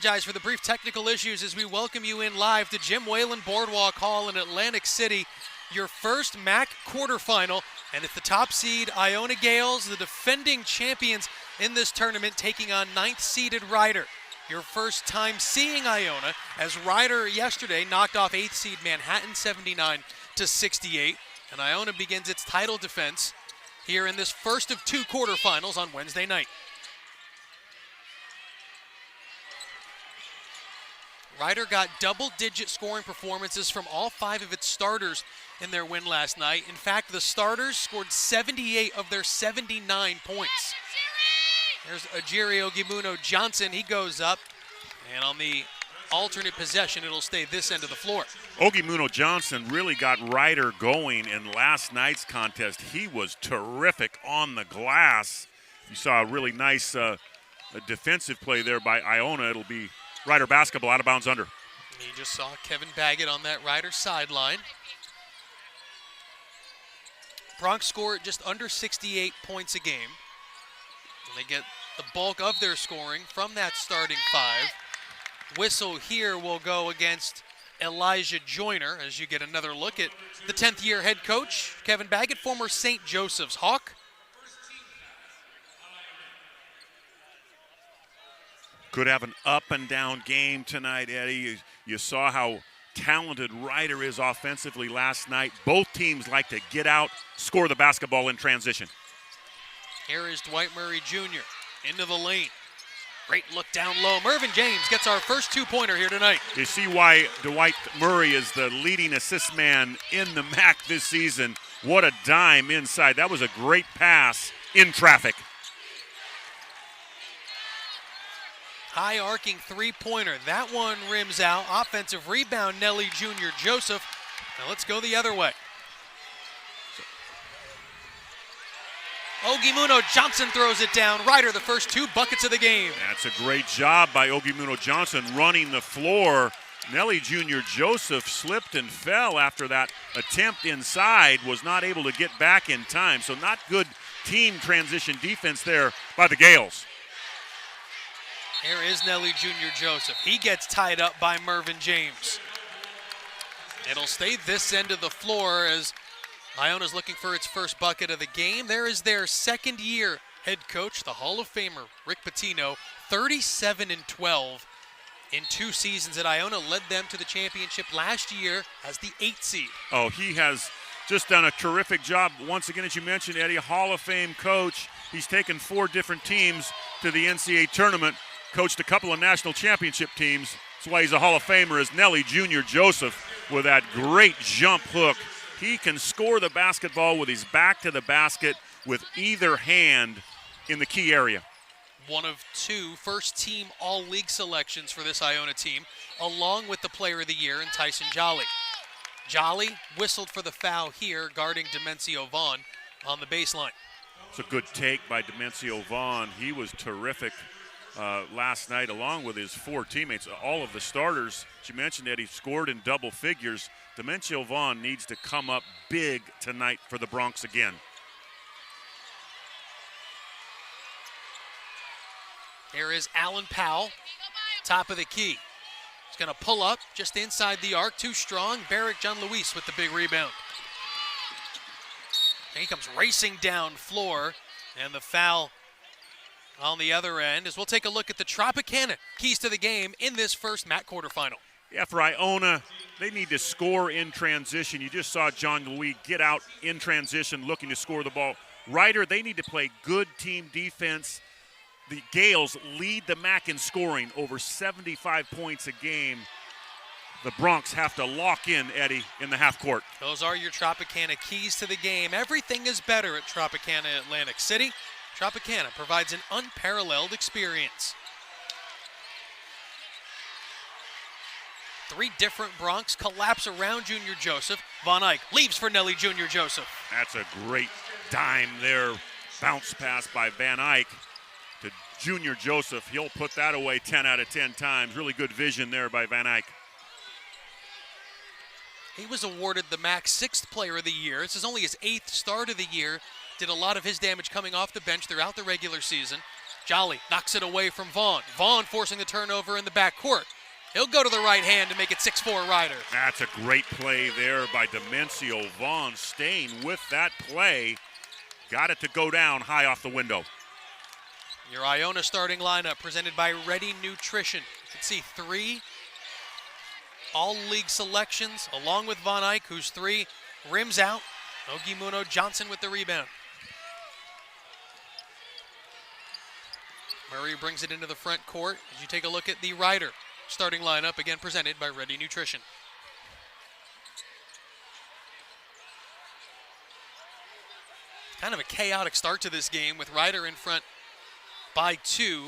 Apologize for the brief technical issues as we welcome you in live to Jim Whalen Boardwalk Hall in Atlantic City. Your first MAC quarterfinal, and it's the top seed Iona Gales, the defending champions in this tournament, taking on 9th-seeded Rider. Your first time seeing Iona, as Rider yesterday knocked off 8th seed Manhattan 79-68, and Iona begins its title defense here in this first of two quarterfinals on Wednesday night. Rider got double-digit scoring performances from all 5 of its starters in their win last night. In fact, the starters scored 78 of their 79 points. There's Ajiri Ogimuno Johnson. He goes up, and on the alternate possession, it'll stay this end of the floor. Ogimuno Johnson really got Rider going in last night's contest. He was terrific on the glass. You saw a really nice a defensive play there by Iona. It'll be Rider basketball out of bounds under. You just saw Kevin Baggett on that Rider sideline. Bronx score just under 68 points a game. And they get the bulk of their scoring from that starting 5. Whistle here will go against Elijah Joyner as you get another look at the 10th year head coach, Kevin Baggett, former St. Joseph's Hawk. Could have an up-and-down game tonight, Eddie. You saw how talented Rider is offensively last night. Both teams like to get out, score the basketball in transition. Here is Dwight Murray Jr. into the lane. Great look down low. Mervyn James gets our first two-pointer here tonight. You see why Dwight Murray is the leading assist man in the MAC this season. What a dime inside. That was a great pass in traffic. High arcing three-pointer. That one rims out. Offensive rebound, Nelly Jr. Joseph. Now let's go the other way. Ogimuno Johnson throws it down. Rider, the first 2 buckets of the game. That's a great job by Ogimuno Johnson running the floor. Nelly Jr. Joseph slipped and fell after that attempt inside, was not able to get back in time. So not good team transition defense there by the Gales. Here is Nelly Jr. Joseph. He gets tied up by Mervyn James. It'll stay this end of the floor as Iona's looking for its first bucket of the game. There is their second-year head coach, the Hall of Famer, Rick Pitino, 37-12 in 2 seasons at Iona, led them to the championship last year as the 8th seed. Oh, he has just done a terrific job. Once again, as you mentioned, Eddie, Hall of Fame coach. He's taken 4 different teams to the NCAA tournament, coached a couple of national championship teams. That's why he's a Hall of Famer, is Nelly Jr. Joseph with that great jump hook. He can score the basketball with his back to the basket with either hand in the key area. One of 2 first-team all-league selections for this Iona team, along with the player of the year in Tyson Jolly. Jolly whistled for the foul here, guarding Demencio Vaughn on the baseline. It's a good take by Demencio Vaughn. He was terrific last night, along with his 4 teammates. All of the starters, as you mentioned, Eddie, scored in double figures. Demencio Vaughn needs to come up big tonight for the Bronx again. Here is Alan Powell, top of the key. He's going to pull up just inside the arc, too strong. Barrick John Luis with the big rebound. And he comes racing down floor, and the foul on the other end as we'll take a look at the Tropicana keys to the game in this first MAC quarterfinal. Yeah, for Iona, they need to score in transition. You just saw John Louis get out in transition looking to score the ball. Rider, they need to play good team defense. The Gales lead the MAC in scoring, over 75 points a game. The Bronx have to lock in, Eddie, in the half court. Those are your Tropicana keys to the game. Everything is better at Tropicana Atlantic City. Tropicana provides an unparalleled experience. 3 different Bronx collapse around Junior Joseph. Von Eyck leaves for Nelly Jr. Joseph. That's a great dime there. Bounce pass by Van Eyck to Junior Joseph. He'll put that away 10 out of 10 times. Really good vision there by Van Eyck. He was awarded the MAC 6th Player of the Year. This is only his 8th start of the year. Did a lot of his damage coming off the bench throughout the regular season. Jolly knocks it away from Vaughn. Vaughn forcing the turnover in the backcourt. He'll go to the right hand to make it 6-4 Ryder. That's a great play there by Demencio. Vaughn staying with that play. Got it to go down high off the window. Your Iona starting lineup presented by Ready Nutrition. You can see 3 all-league selections along with Von Eyck, who's 3 rims out. Ogimuno Johnson with the rebound. Murray brings it into the front court as you take a look at the Ryder starting lineup, again presented by Ready Nutrition. Kind of a chaotic start to this game with Ryder in front by 2.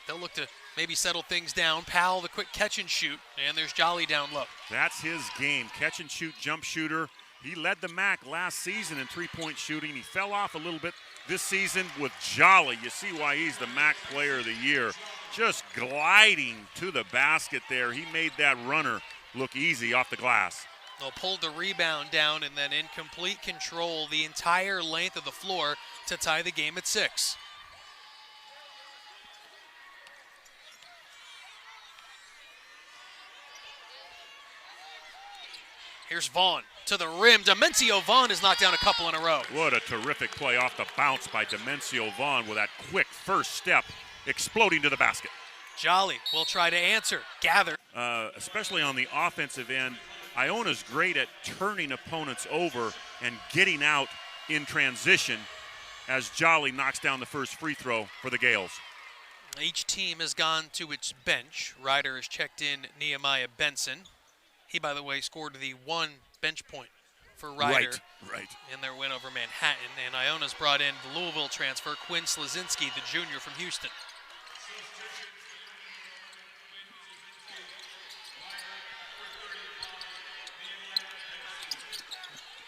They'll look to maybe settle things down. Powell, the quick catch and shoot, and there's Jolly down low. That's his game, catch and shoot jump shooter. He led the MAC last season in three-point shooting. He fell off a little bit this season with Jolly. You see why he's the MAC Player of the Year. Just gliding to the basket there. He made that runner look easy off the glass. They'll pull the rebound down and then in complete control the entire length of the floor to tie the game at 6. Here's Vaughn to the rim. Demencio Vaughn has knocked down a couple in a row. What a terrific play off the bounce by Demencio Vaughn with that quick first step, exploding to the basket. Jolly will try to answer. Gather. Especially on the offensive end, Iona's great at turning opponents over and getting out in transition as Jolly knocks down the first free throw for the Gales. Each team has gone to its bench. Ryder has checked in Nehemiah Benson. He, by the way, scored the 1 bench point for Ryder right. in their win over Manhattan. And Iona's brought in the Louisville transfer, Quinn Slazinski, the junior from Houston.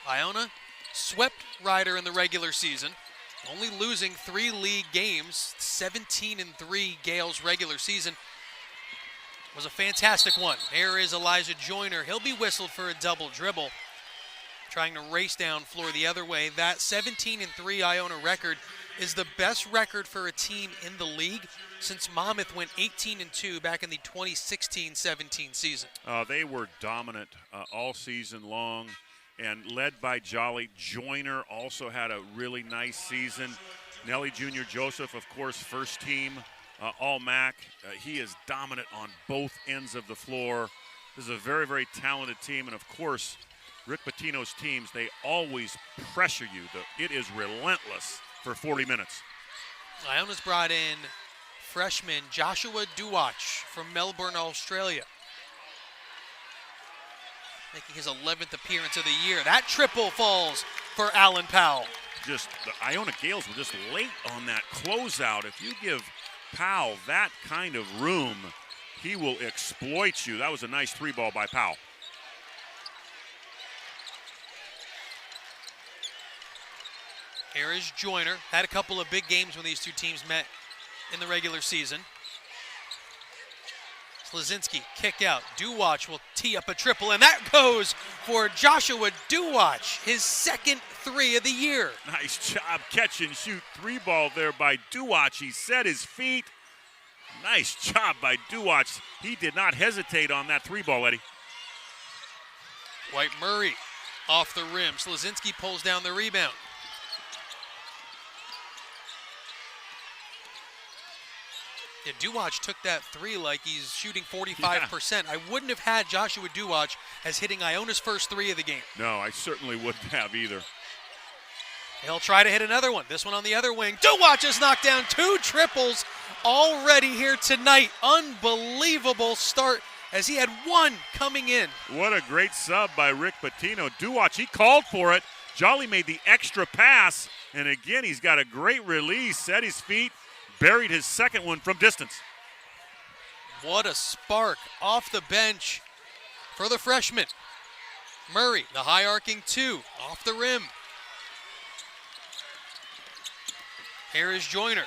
Iona swept Ryder in the regular season, only losing 3 league games. 17-3 Gales regular season was a fantastic one. Here is Elijah Joyner. He'll be whistled for a double dribble, trying to race down floor the other way. That 17-3 Iona record is the best record for a team in the league since Monmouth went 18-2 back in the 2016-17 season. They were dominant all season long and led by Jolly. Joyner also had a really nice season. Nelly Jr. Joseph, of course, first team All-MAC. He is dominant on both ends of the floor. This is a very, very talented team. And, of course, Rick Pitino's teams, they always pressure you. It is relentless for 40 minutes. Iona's brought in freshman Joshua Duwatch from Melbourne, Australia, making his 11th appearance of the year. That triple falls for Alan Powell. Just the Iona Gales were just late on that closeout. If you give Powell that kind of room, he will exploit you. That was a nice 3-ball by Powell. Here is Joyner. Had a couple of big games when these two teams met in the regular season. Slazinski kick out. Duwatch will tee up a triple, and that goes for Joshua Duwatch, his second 3 of the year. Nice job, catch and shoot 3-ball there by Duwatch. He set his feet. Nice job by Duwatch. He did not hesitate on that 3-ball, Eddie. White Murray off the rim. Slazinski pulls down the rebound. Yeah, Duwatch took that 3 like he's shooting 45%. Yeah. I wouldn't have had Joshua Duwatch as hitting Iona's first 3 of the game. No, I certainly wouldn't have either. He'll try to hit another one. This one on the other wing. Duwatch has knocked down 2 triples already here tonight. Unbelievable start as he had 1 coming in. What a great sub by Rick Pitino. Duwatch, he called for it. Jolly made the extra pass. And again, he's got a great release, set his feet, buried his second one from distance. What a spark off the bench for the freshman. Murray, the high arcing 2, off the rim. Here is Joyner.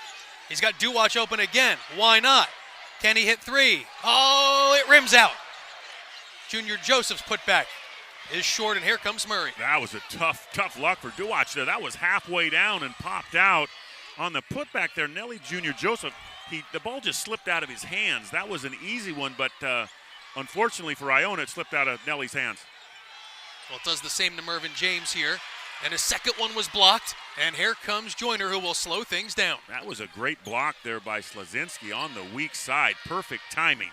He's got Duwatch open again. Why not? Can he hit 3? Oh, it rims out. Junior Joseph's putback is short, and here comes Murray. That was a tough luck for Duwatch there. That was halfway down and popped out On the putback there, Nelly Jr. Joseph, the ball just slipped out of his hands. That was an easy one, but unfortunately for Iona, it slipped out of Nelly's hands. Well, it does the same to Mervyn James here. And his second one was blocked. And here comes Joyner, who will slow things down. That was a great block there by Slazinski on the weak side. Perfect timing.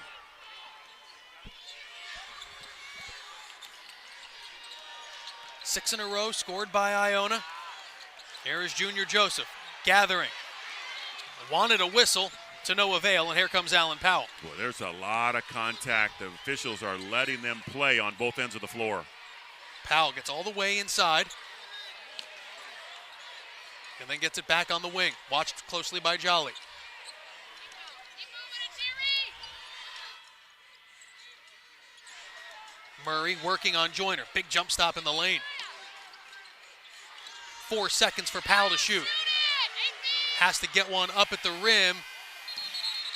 Six in a row scored by Iona. Here is Junior Joseph gathering. Wanted a whistle to no avail, and here comes Alan Powell. Boy, there's a lot of contact. The officials are letting them play on both ends of the floor. Powell gets all the way inside. And then gets it back on the wing. Watched closely by Jolly. Murray working on Joyner. Big jump stop in the lane. 4 seconds for Powell to shoot. Has to get one up at the rim.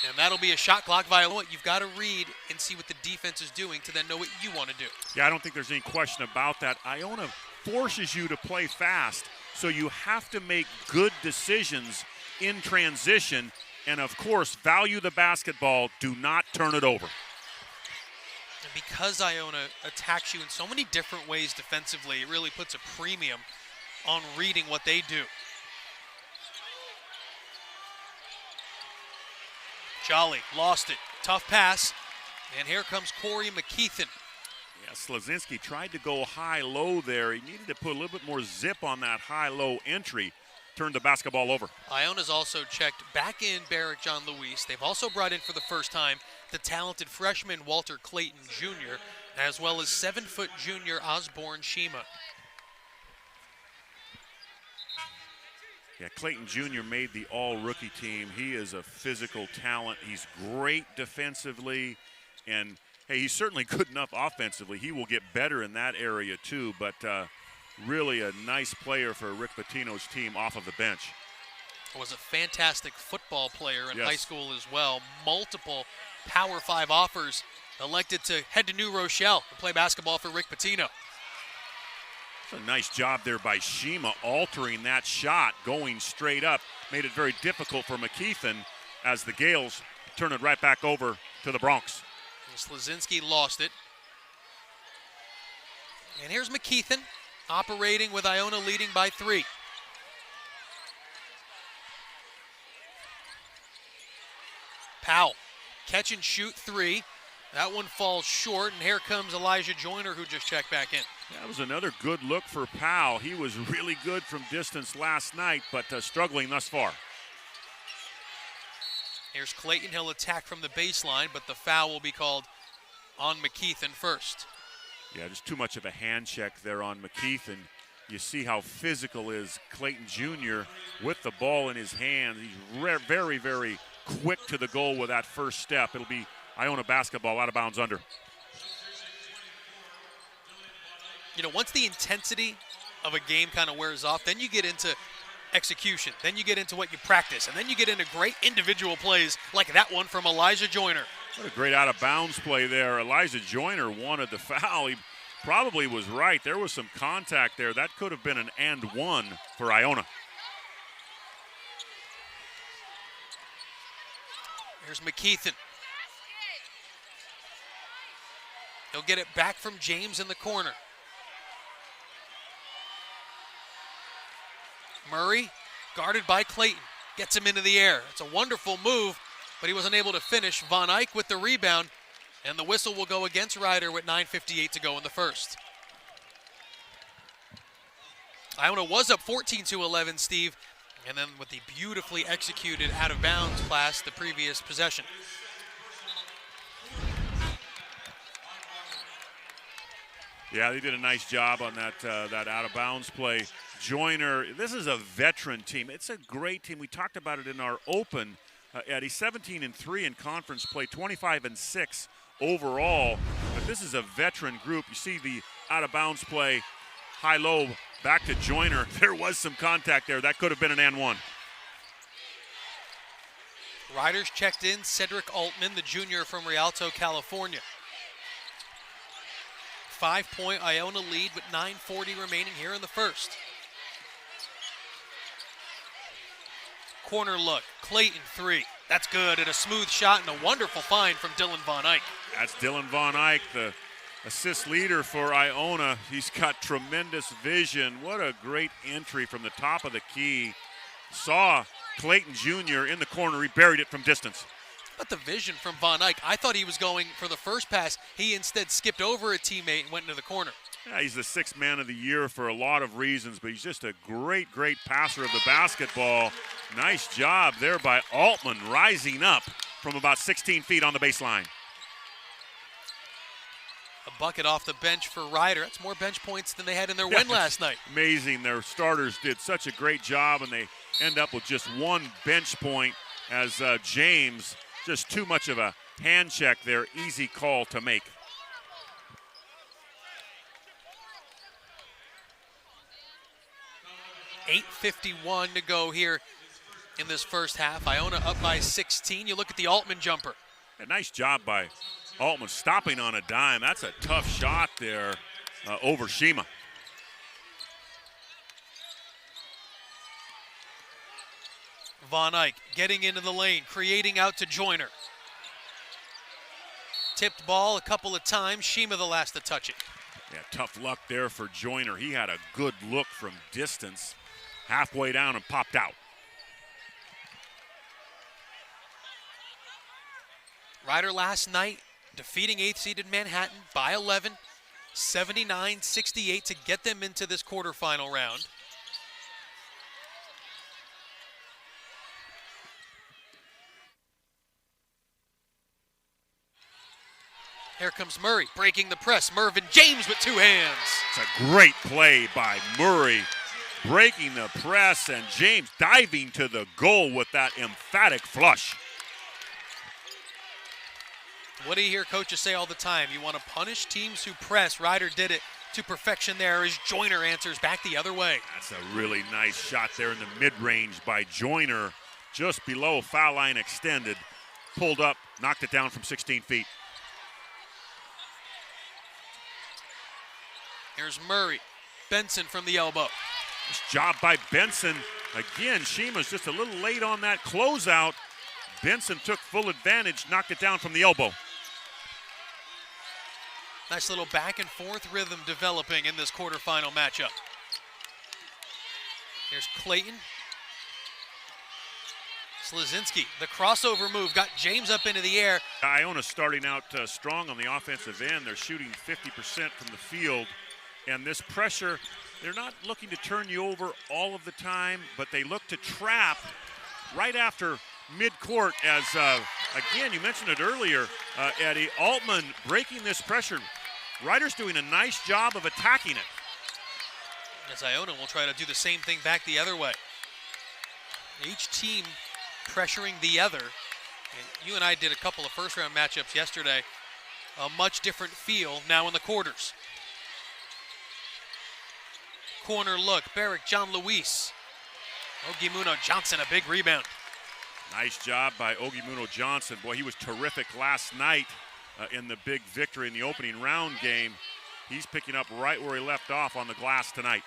And that'll be a shot clock violation. You've got to read and see what the defense is doing to then know what you want to do. Yeah, I don't think there's any question about that. Iona forces you to play fast, so you have to make good decisions in transition. And, of course, value the basketball. Do not turn it over. And because Iona attacks you in so many different ways defensively, it really puts a premium on reading what they do. Jolly lost it. Tough pass. And here comes Corey McKeithen. Yeah, Slazinski tried to go high-low there. He needed to put a little bit more zip on that high-low entry. Turned the basketball over. Iona's also checked back in Barrick John Luis. They've also brought in for the first time the talented freshman Walter Clayton Jr., as well as 7-foot junior Osborne Shima. Yeah, Clayton Jr. made the all-rookie team. He is a physical talent. He's great defensively, and, hey, he's certainly good enough offensively. He will get better in that area, too, but really a nice player for Rick Pitino's team off of the bench. Was a fantastic football player in Yes. high school as well. Multiple Power 5 offers, elected to head to New Rochelle and play basketball for Rick Pitino. A nice job there by Shima, altering that shot, going straight up. Made it very difficult for McKeithen as the Gales turn it right back over to the Bronx. And Slazinski lost it. And here's McKeithen operating with Iona leading by 3. Powell, catch and shoot 3. That one falls short, and here comes Elijah Joyner, who just checked back in. That was another good look for Powell. He was really good from distance last night, but struggling thus far. Here's Clayton. He'll attack from the baseline, but the foul will be called on McKeithen first. Yeah, just too much of a hand check there on McKeithen. You see how physical is Clayton Jr. with the ball in his hand. He's very, very quick to the goal with that first step. It'll be Iona basketball out of bounds under. You know, once the intensity of a game kind of wears off, then you get into execution. Then you get into what you practice. And then you get into great individual plays like that one from Elijah Joyner. What a great out-of-bounds play there. Elijah Joyner wanted the foul. He probably was right. There was some contact there. That could have been an and one for Iona. Here's McKeithen. He'll get it back from James in the corner. Murray, guarded by Clayton, gets him into the air. It's a wonderful move, but he wasn't able to finish. Von Eyck with the rebound, and the whistle will go against Ryder with 9:58 to go in the first. Iona was up 14-11, Steve, and then with the beautifully executed out-of-bounds pass the previous possession. Yeah, they did a nice job on that out-of-bounds play. Joyner, this is a veteran team. It's a great team. We talked about it in our open. Eddie, 17-3 in conference play, 25-6 overall. But this is a veteran group. You see the out-of-bounds play, high-low, back to Joyner. There was some contact there. That could have been an and one. Riders checked in Cedric Altman, the junior from Rialto, California. 5-point Iona lead with 9:40 remaining here in the first. Corner look, Clayton 3. That's good, and a smooth shot and a wonderful find from Dylan Von Eyck. That's Dylan Von Eyck, the assist leader for Iona. He's got tremendous vision. What a great entry from the top of the key. Saw Clayton Jr. in the corner. He buried it from distance. But the vision from Von Eyck, I thought he was going for the first pass. He instead skipped over a teammate and went into the corner. Yeah, he's the sixth man of the year for a lot of reasons, but he's just a great passer of the basketball. Nice job there by Altman, rising up from about 16 feet on the baseline. A bucket off the bench for Ryder. That's more bench points than they had in their win last night. Amazing. Their starters did such a great job, and they end up with just one bench point as James, just too much of a hand check there. Easy call to make. .851 to go here in this first half. Iona up by 16. You look at the Altman jumper. A nice job by Altman stopping on a dime. That's a tough shot there over Shima. Von Eyck getting into the lane, creating out to Joyner. Tipped ball a couple of times. Shima the last to touch it. Yeah, tough luck there for Joyner. He had a good look from distance. Halfway down and popped out. Ryder last night defeating 8th seeded Manhattan by 11, 79-68 to get them into this quarterfinal round. Here comes Murray breaking the press. Mervyn James with two hands. It's a great play by Murray, breaking the press, and James diving to the goal with that emphatic flush. What do you hear coaches say all the time? You want to punish teams who press. Ryder did it to perfection there as Joyner answers back the other way. That's a really nice shot there in the mid-range by Joyner, just below foul line extended. Pulled up, knocked it down from 16 feet. Here's Murray. Benson from the elbow. Nice job by Benson. Again, Shima's just a little late on that closeout. Benson took full advantage, knocked it down from the elbow. Nice little back and forth rhythm developing in this quarterfinal matchup. Here's Clayton. Slazinski, the crossover move, got James up into the air. Iona starting out strong on the offensive end. They're shooting 50% from the field. And this pressure, they're not looking to turn you over all of the time, but they look to trap right after midcourt as, again, you mentioned it earlier, Eddie, Altman breaking this pressure. Ryder's doing a nice job of attacking it. As Iona will try to do the same thing back the other way. Each team pressuring the other. And you and I did a couple of first-round matchups yesterday. A much different feel now in the quarters. Corner look, Barrick John Luis. Ogimuno Johnson, a big rebound. Nice job by Ogimuno Johnson. Boy, he was terrific last night in the big victory in the opening round game. He's picking up right where he left off on the glass tonight.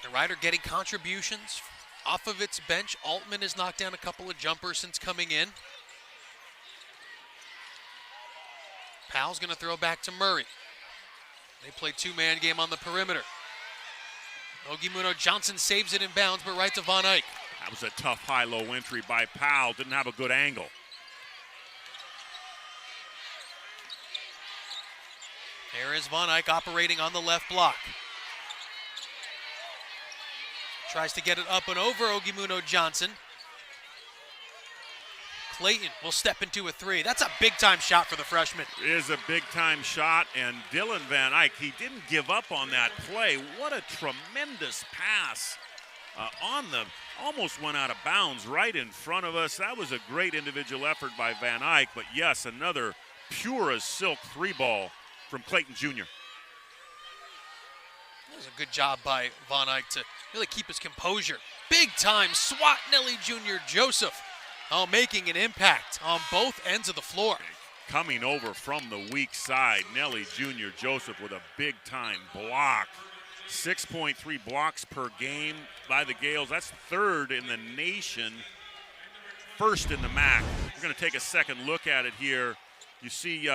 The Ryder getting contributions off of its bench. Altman has knocked down a couple of jumpers since coming in. Powell's going to throw back to Murray. They play two-man game on the perimeter. Ogimuno Johnson saves it in bounds, but right to Von Eyck. That was a tough high-low entry by Powell. Didn't have a good angle. There is Von Eyck operating on the left block. Tries to get it up and over Ogimuno Johnson. Clayton will step into a three. That's a big-time shot for the freshman. It is a big-time shot, and Dylan Van Eyck, he didn't give up on that play. What a tremendous pass almost went out of bounds right in front of us. That was a great individual effort by Van Eyck, but yes, another pure as silk three ball from Clayton Jr. That was a good job by Von Eyck to really keep his composure. Big-time swat Nelly Jr. Joseph. Making an impact on both ends of the floor. Coming over from the weak side, Nelly Jr. Joseph with a big-time block. 6.3 blocks per game by the Gales. That's third in the nation, first in the MAC. We're going to take a second look at it here. You see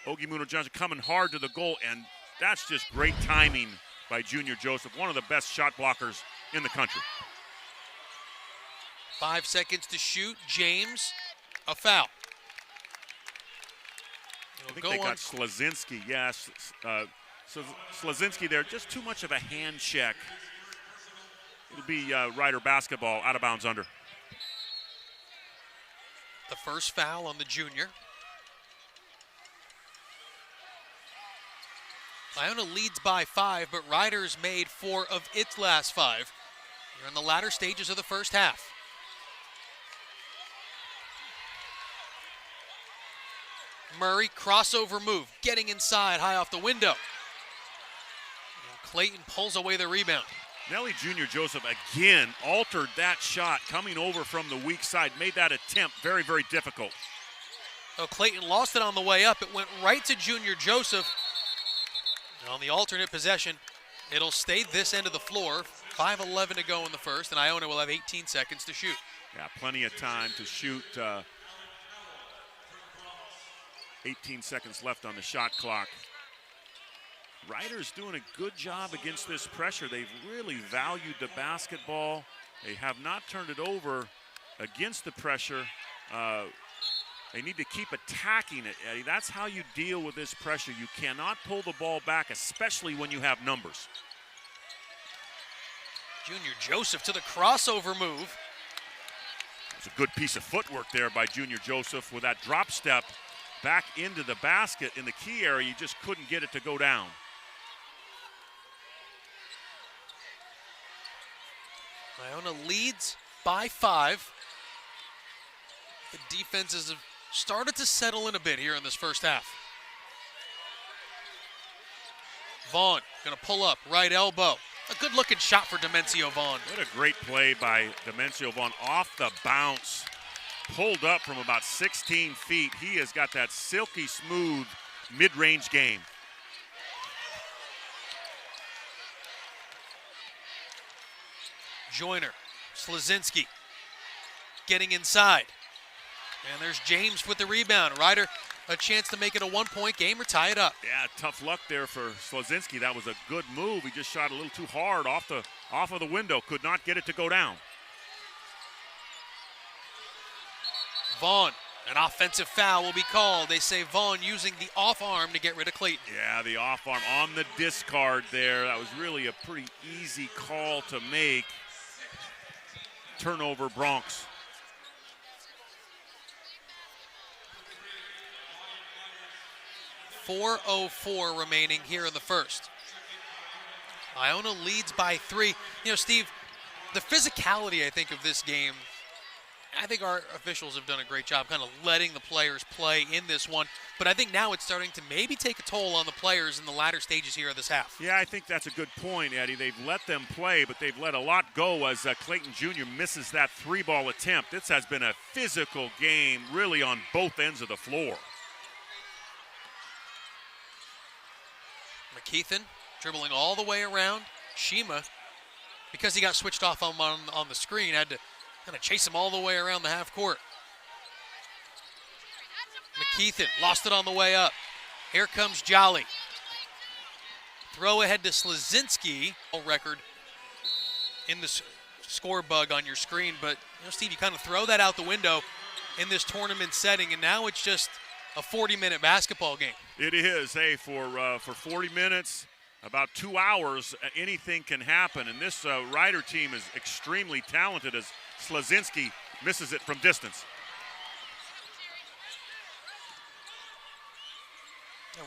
Ogie Muno Johnson coming hard to the goal, and that's just great timing by Junior Joseph, one of the best shot blockers in the country. 5 seconds to shoot. James, a foul. I think they got Slazinski, yes. So Slazinski there, just too much of a hand check. It'll be Rider basketball, out of bounds under. The first foul on the junior. Iona leads by 5, but Riders made 4 of its last 5. You're in the latter stages of the first half. Murray, crossover move, getting inside, high off the window. And Clayton pulls away the rebound. Nelly Junior Joseph again altered that shot, coming over from the weak side, made that attempt very, very difficult. Oh, Clayton lost it on the way up. It went right to Junior Joseph. And on the alternate possession, it'll stay this end of the floor. 5:11 to go in the first, and Iona will have 18 seconds to shoot. Yeah, plenty of time to shoot. 18 seconds left on the shot clock. Riders doing a good job against this pressure. They've really valued the basketball. They have not turned it over against the pressure. They need to keep attacking it, Eddie. That's how you deal with this pressure. You cannot pull the ball back, especially when you have numbers. Junior Joseph to the crossover move. It's a good piece of footwork there by Junior Joseph with that drop step back into the basket in the key area. You just couldn't get it to go down. Iona leads by 5. The defenses have started to settle in a bit here in this first half. Vaughn gonna pull up, right elbow. A good looking shot for Demencio Vaughn. What a great play by Demencio Vaughn off the bounce. Pulled up from about 16 feet. He has got that silky smooth mid-range game. Joyner, Slazinski getting inside. And there's James with the rebound. Ryder a chance to make it a 1-point game or tie it up. Yeah, tough luck there for Slazinski. That was a good move. He just shot a little too hard off of the window. Could not get it to go down. Vaughn, an offensive foul will be called. They say Vaughn using the off arm to get rid of Clayton. Yeah, the off arm on the discard there. That was really a pretty easy call to make. Turnover, Bronx. .404 remaining here in the first. Iona leads by 3. You know, Steve, the physicality, I think, of this game, I think our officials have done a great job kind of letting the players play in this one. But I think now it's starting to maybe take a toll on the players in the latter stages here of this half. Yeah, I think that's a good point, Eddie. They've let them play, but they've let a lot go as Clayton Jr. misses that 3-ball attempt. This has been a physical game really on both ends of the floor. McKeithen dribbling all the way around. Shima, because he got switched off on the screen, had to kind of chase him all the way around the half court. McKeithen lost it on the way up. Here comes Jolly. Throw ahead to Slazinski. Record in the score bug on your screen, but you know, Steve, you kind of throw that out the window in this tournament setting, and now it's just a 40-minute basketball game. It is. Hey, for 40 minutes, about 2 hours, anything can happen. And this Rider team is extremely talented as Slazinski misses it from distance.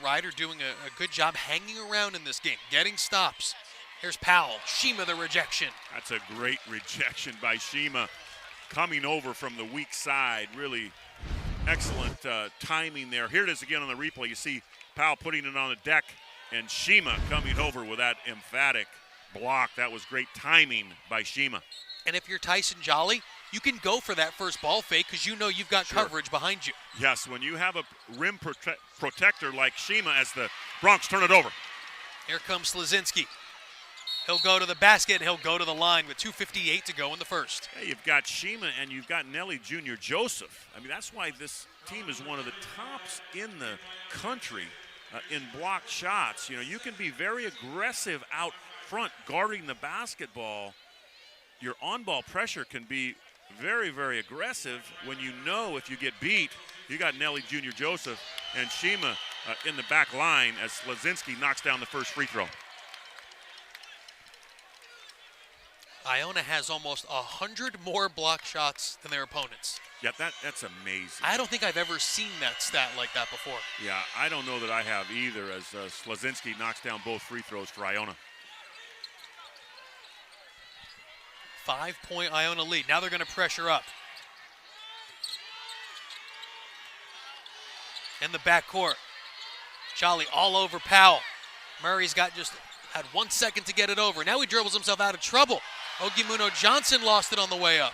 Rider doing a good job hanging around in this game, getting stops. Here's Powell. Shima the rejection. That's a great rejection by Shima. Coming over from the weak side, really excellent timing there. Here it is again on the replay. You see Powell putting it on the deck and Shima coming over with that emphatic block. That was great timing by Shima. And if you're Tyson Jolly, you can go for that first ball fake because you know you've got coverage behind you. Yes, when you have a rim protector like Shima as the Bronx turn it over. Here comes Slazinski. He'll go to the basket, and he'll go to the line with 2:58 to go in the first. Hey, you've got Shima and you've got Nelly Jr. Joseph. I mean, that's why this team is one of the tops in the country in blocked shots. You know, you can be very aggressive out front guarding the basketball. Your on-ball pressure can be very, very aggressive when you know if you get beat. You got Nelly Jr. Joseph and Shima in the back line as Slazinski knocks down the first free throw. Iona has almost 100 more block shots than their opponents. Yeah, that's amazing. I don't think I've ever seen that stat like that before. Yeah, I don't know that I have either as Slazinski knocks down both free throws for Iona. 5-point Iona lead. Now they're going to pressure up. In the backcourt. Jolly all over Powell. Murray's had 1 second to get it over. Now he dribbles himself out of trouble. Ogimuno Johnson lost it on the way up.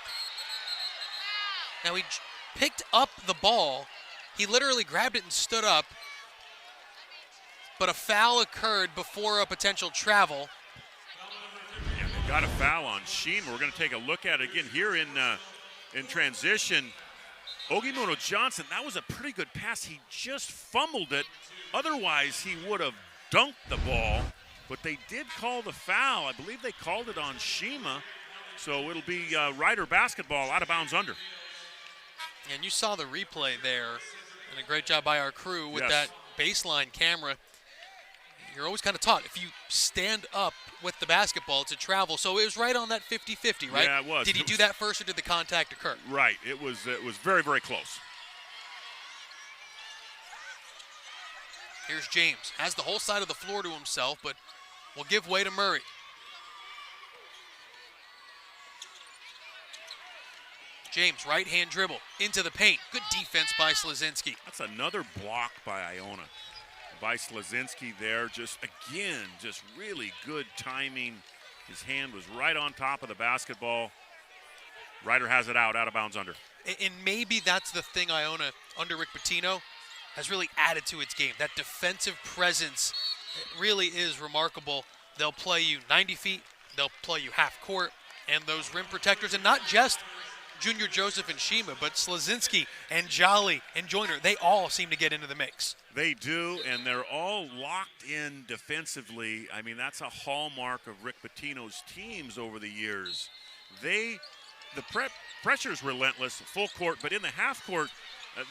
Now he picked up the ball. He literally grabbed it and stood up. But a foul occurred before a potential travel. Yeah, they got a foul on Shima. We're going to take a look at it again here in transition. Ogimuno Johnson, that was a pretty good pass. He just fumbled it. Otherwise, he would have dunked the ball. But they did call the foul. I believe they called it on Shima. So it'll be Rider basketball out of bounds under. And you saw the replay there. And a great job by our crew with that baseline camera. You're always kind of taught, if you stand up with the basketball, it's a travel. So it was right on that 50-50, right? Yeah, it was. Did he do that first, or did the contact occur? Right. It was very, very close. Here's James. Has the whole side of the floor to himself, but will give way to Murray. James, right-hand dribble into the paint. Good defense by Slazinski. That's another block by Iona. By Slazinski there, just really good timing. His hand was right on top of the basketball. Ryder has it out of bounds under. And maybe that's the thing Iona, under Rick Pitino, has really added to its game. That defensive presence really is remarkable. They'll play you 90 feet, they'll play you half court, and those rim protectors, and not just Junior Joseph and Shima, but Slazinski and Jolly and Joyner, they all seem to get into the mix. They do, and they're all locked in defensively. I mean, that's a hallmark of Rick Pitino's teams over the years. The pressure is relentless, full court, but in the half court,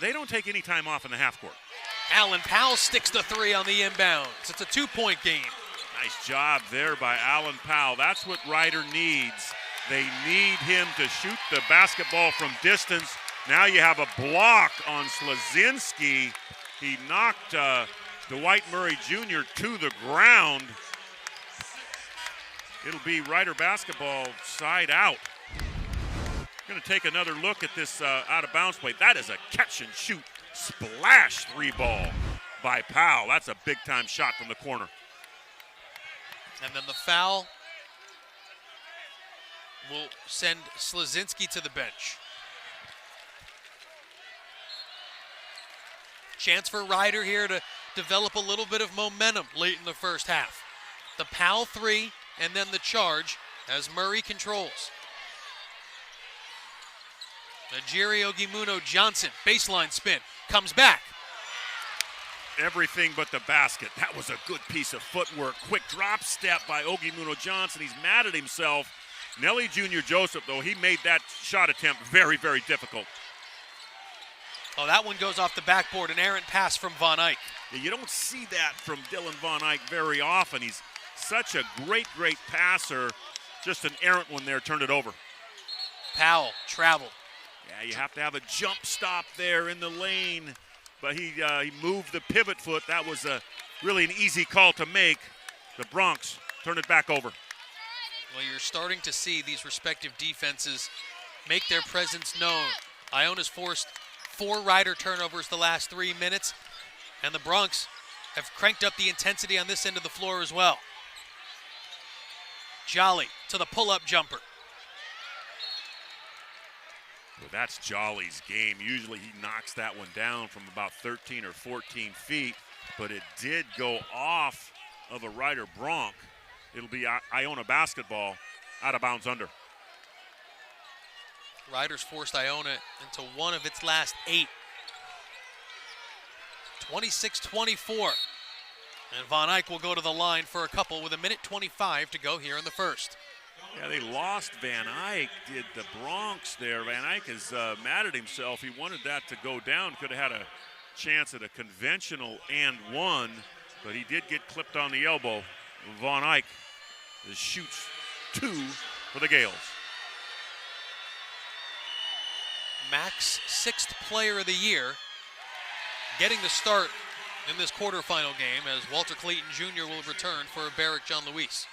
they don't take any time off in the half court. Allen Powell sticks the three on the inbounds. It's a 2-point game. Nice job there by Allen Powell. That's what Ryder needs. They need him to shoot the basketball from distance. Now you have a block on Slazinski. He knocked Dwight Murray Jr. to the ground. It'll be Ryder basketball side out. Going to take another look at this out-of-bounds play. That is a catch-and-shoot splash three ball by Powell. That's a big-time shot from the corner. And then the foul will send Slazinski to the bench. Chance for Ryder here to develop a little bit of momentum late in the first half. The Powell three and then the charge as Murray controls. Najiri Ogimuno Johnson, baseline spin, comes back. Everything but the basket. That was a good piece of footwork. Quick drop step by Ogimuno Johnson. He's mad at himself. Nelly Jr. Joseph, though, he made that shot attempt very, very difficult. Oh, that one goes off the backboard, an errant pass from Von Eyck. Yeah, you don't see that from Dylan Von Eyck very often. He's such a great, great passer. Just an errant one there, turned it over. Powell traveled. Yeah, you have to have a jump stop there in the lane, but he moved the pivot foot. That was really an easy call to make. The Bronx turn it back over. Well, you're starting to see these respective defenses make their presence known. Iona's forced 4 Ryder turnovers the last 3 minutes, and the Bronx have cranked up the intensity on this end of the floor as well. Jolly to the pull-up jumper. Well, that's Jolly's game. Usually he knocks that one down from about 13 or 14 feet, but it did go off of a Ryder Bronc. It'll be Iona basketball out of bounds under. Riders forced Iona into one of its last 8. 26-24. And Von Eyck will go to the line for a couple with 1:25 to go here in the first. Yeah, they lost Van Eyck, did the Bronx there. Van Eyck is mad at himself. He wanted that to go down. Could have had a chance at a conventional and one, but he did get clipped on the elbow. Von Eyck shoots 2 for the Gales. Mac's 6th player of the year getting the start in this quarterfinal game as Walter Clayton Jr. will return for Barrick John Luis.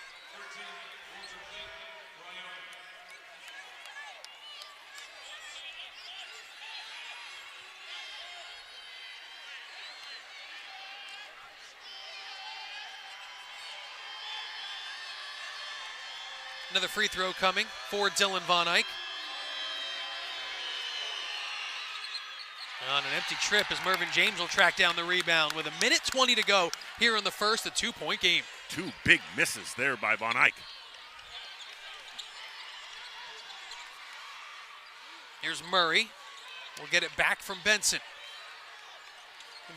Another free throw coming for Dylan Von Eyck. On an empty trip as Mervyn James will track down the rebound with 1:20 to go here in the first, a 2-point game. 2 big misses there by Von Eyck. Here's Murray. We'll get it back from Benson.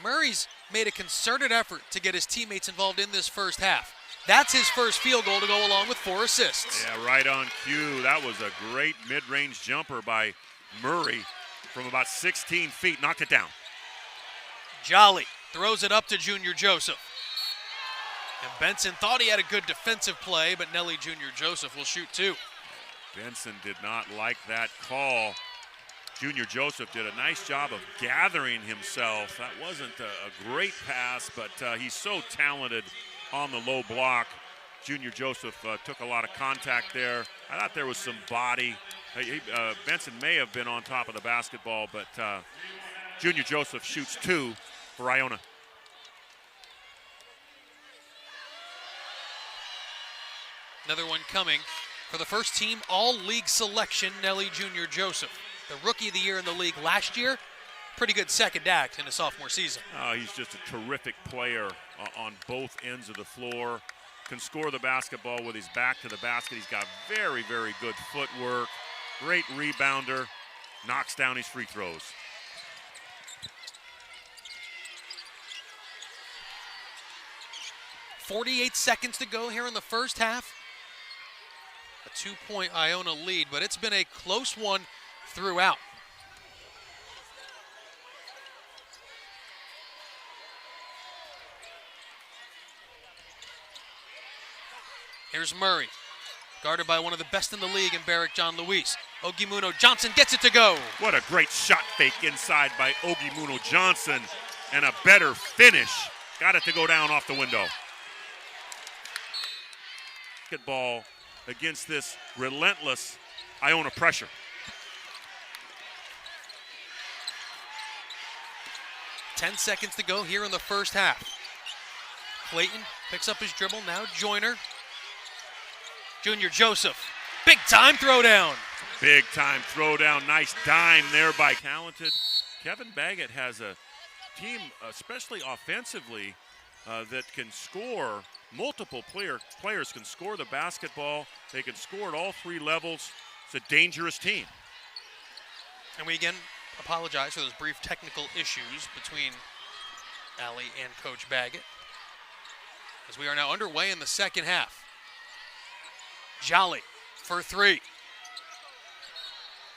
Murray's made a concerted effort to get his teammates involved in this first half. That's his first field goal to go along with 4 assists. Yeah, right on cue. That was a great mid-range jumper by Murray from about 16 feet. Knocked it down. Jolly throws it up to Junior Joseph. And Benson thought he had a good defensive play, but Nelly Junior Joseph will shoot 2. Benson did not like that call. Junior Joseph did a nice job of gathering himself. That wasn't a great pass, but he's so talented on the low block. Junior Joseph took a lot of contact there. I thought there was some body. Benson may have been on top of the basketball, but Junior Joseph shoots 2 for Iona. Another one coming for the first team all-league selection, Nelly Junior Joseph. The rookie of the year in the league last year. Pretty good second act in his sophomore season. He's just a terrific player on both ends of the floor. Can score the basketball with his back to the basket. He's got very, very good footwork. Great rebounder. Knocks down his free throws. .48 seconds to go here in the first half. A 2-point Iona lead, but it's been a close one throughout. Here's Murray, guarded by one of the best in the league in Barrick John Luis. Ogimuno Johnson gets it to go. What a great shot fake inside by Ogimuno Johnson, and a better finish. Got it to go down off the window. Basketball against this relentless Iona pressure. .10 seconds to go here in the first half. Clayton picks up his dribble, now Joyner. Junior Joseph, big time throwdown. Big time throwdown, nice dime there by talented. Kevin Baggett has a team, especially offensively, that can score. Multiple players can score the basketball. They can score at all 3 levels. It's a dangerous team. And we again apologize for those brief technical issues between Allie and Coach Baggett, as we are now underway in the second half. Jolly for 3.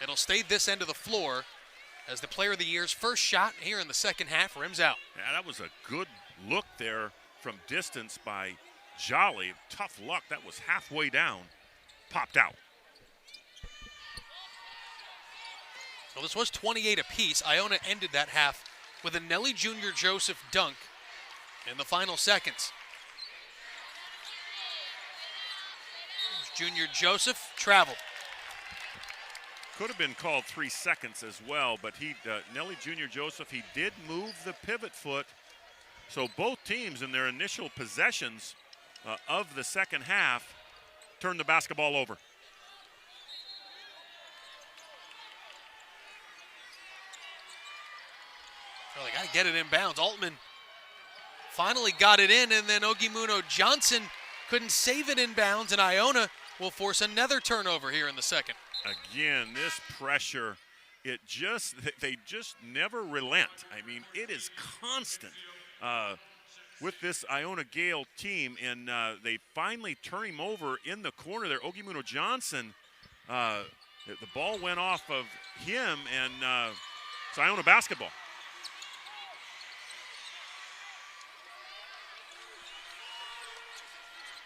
It'll stay this end of the floor as the player of the year's first shot here in the second half rims out. Yeah, that was a good look there from distance by Jolly. Tough luck, that was halfway down, popped out. Well, this was 28 apiece. Iona ended that half with a Nelly Junior Joseph dunk in the final seconds. Junior Joseph traveled. Could have been called 3 seconds as well, but Nelly Junior Joseph, he did move the pivot foot. So both teams in their initial possessions of the second half turned the basketball over. Well, they got to get it in bounds. Altman finally got it in, and then Ogimuno Johnson couldn't save it inbounds, and Iona will force another turnover here in the second. Again, this pressure, they just never relent. I mean, it is constant with this Iona Gale team, and they finally turn him over in the corner there. Ogimuno Johnson, the ball went off of him, and it's Iona basketball.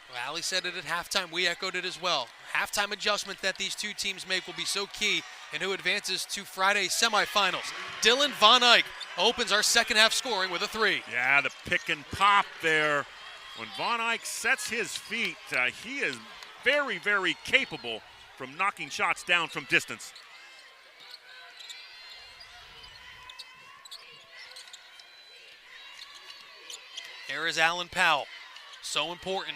Well, Allie said it at halftime. We echoed it as well. Halftime adjustment that these two teams make will be so key in who advances to Friday's semifinals. Dylan Von Eyck opens our second half scoring with a three. Yeah, the pick and pop there. When Von Eyck sets his feet, he is very, very capable from knocking shots down from distance. There is Alan Powell. So important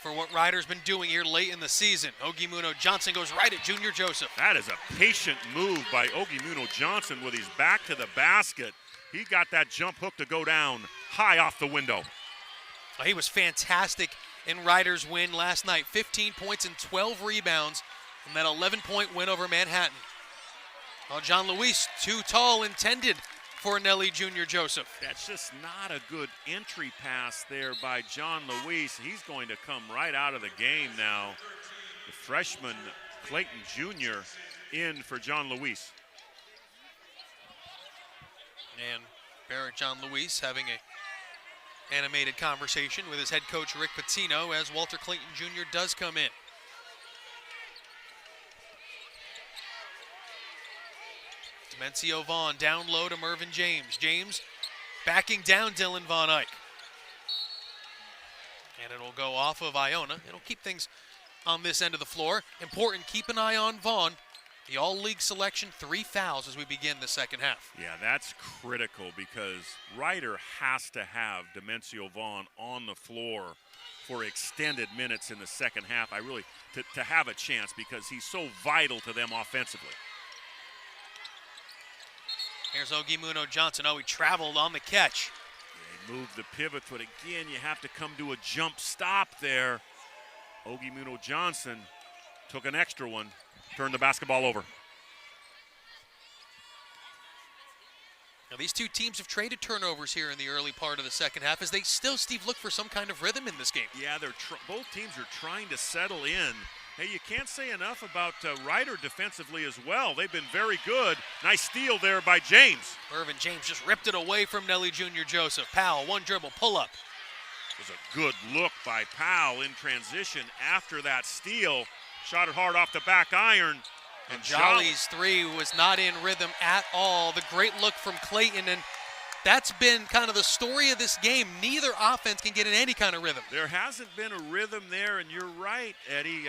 for what Ryder's been doing here late in the season. Ogimuno Johnson goes right at Junior Joseph. That is a patient move by Ogimuno Johnson with his back to the basket. He got that jump hook to go down high off the window. He was fantastic in Ryder's win last night. 15 points and 12 rebounds in that 11-point win over Manhattan. Well, John Luis, too tall intended for Nelly Junior Joseph. That's just not a good entry pass there by John Luis. He's going to come right out of the game now. The freshman Clayton Jr. in for John Luis. And Barrett John Luis having a animated conversation with his head coach Rick Pitino as Walter Clayton Jr. does come in. Demencio Vaughn down low to Mervyn James. James backing down Dylan Von Eyck. And it'll go off of Iona. It'll keep things on this end of the floor. Important, keep an eye on Vaughn. The all-league selection, 3 fouls as we begin the second half. Yeah, that's critical because Ryder has to have Demencio Vaughn on the floor for extended minutes in the second half. To have a chance because he's so vital to them offensively. Here's Ogimuno Johnson. Oh, he traveled on the catch. They moved the pivot, but again, you have to come to a jump stop there. Ogimuno Johnson took an extra one, turned the basketball over. Now, these two teams have traded turnovers here in the early part of the second half as they still, Steve, look for some kind of rhythm in this game. Yeah, both teams are trying to settle in. Hey, you can't say enough about Ryder defensively as well. They've been very good. Nice steal there by James. Mervyn James just ripped it away from Nelly Junior Joseph. Powell, one dribble, pull up. It was a good look by Powell in transition after that steal. Shot it hard off the back iron. And Jolly's three was not in rhythm at all. The great look from Clayton, and that's been kind of the story of this game. Neither offense can get in any kind of rhythm. There hasn't been a rhythm there, and you're right, Eddie.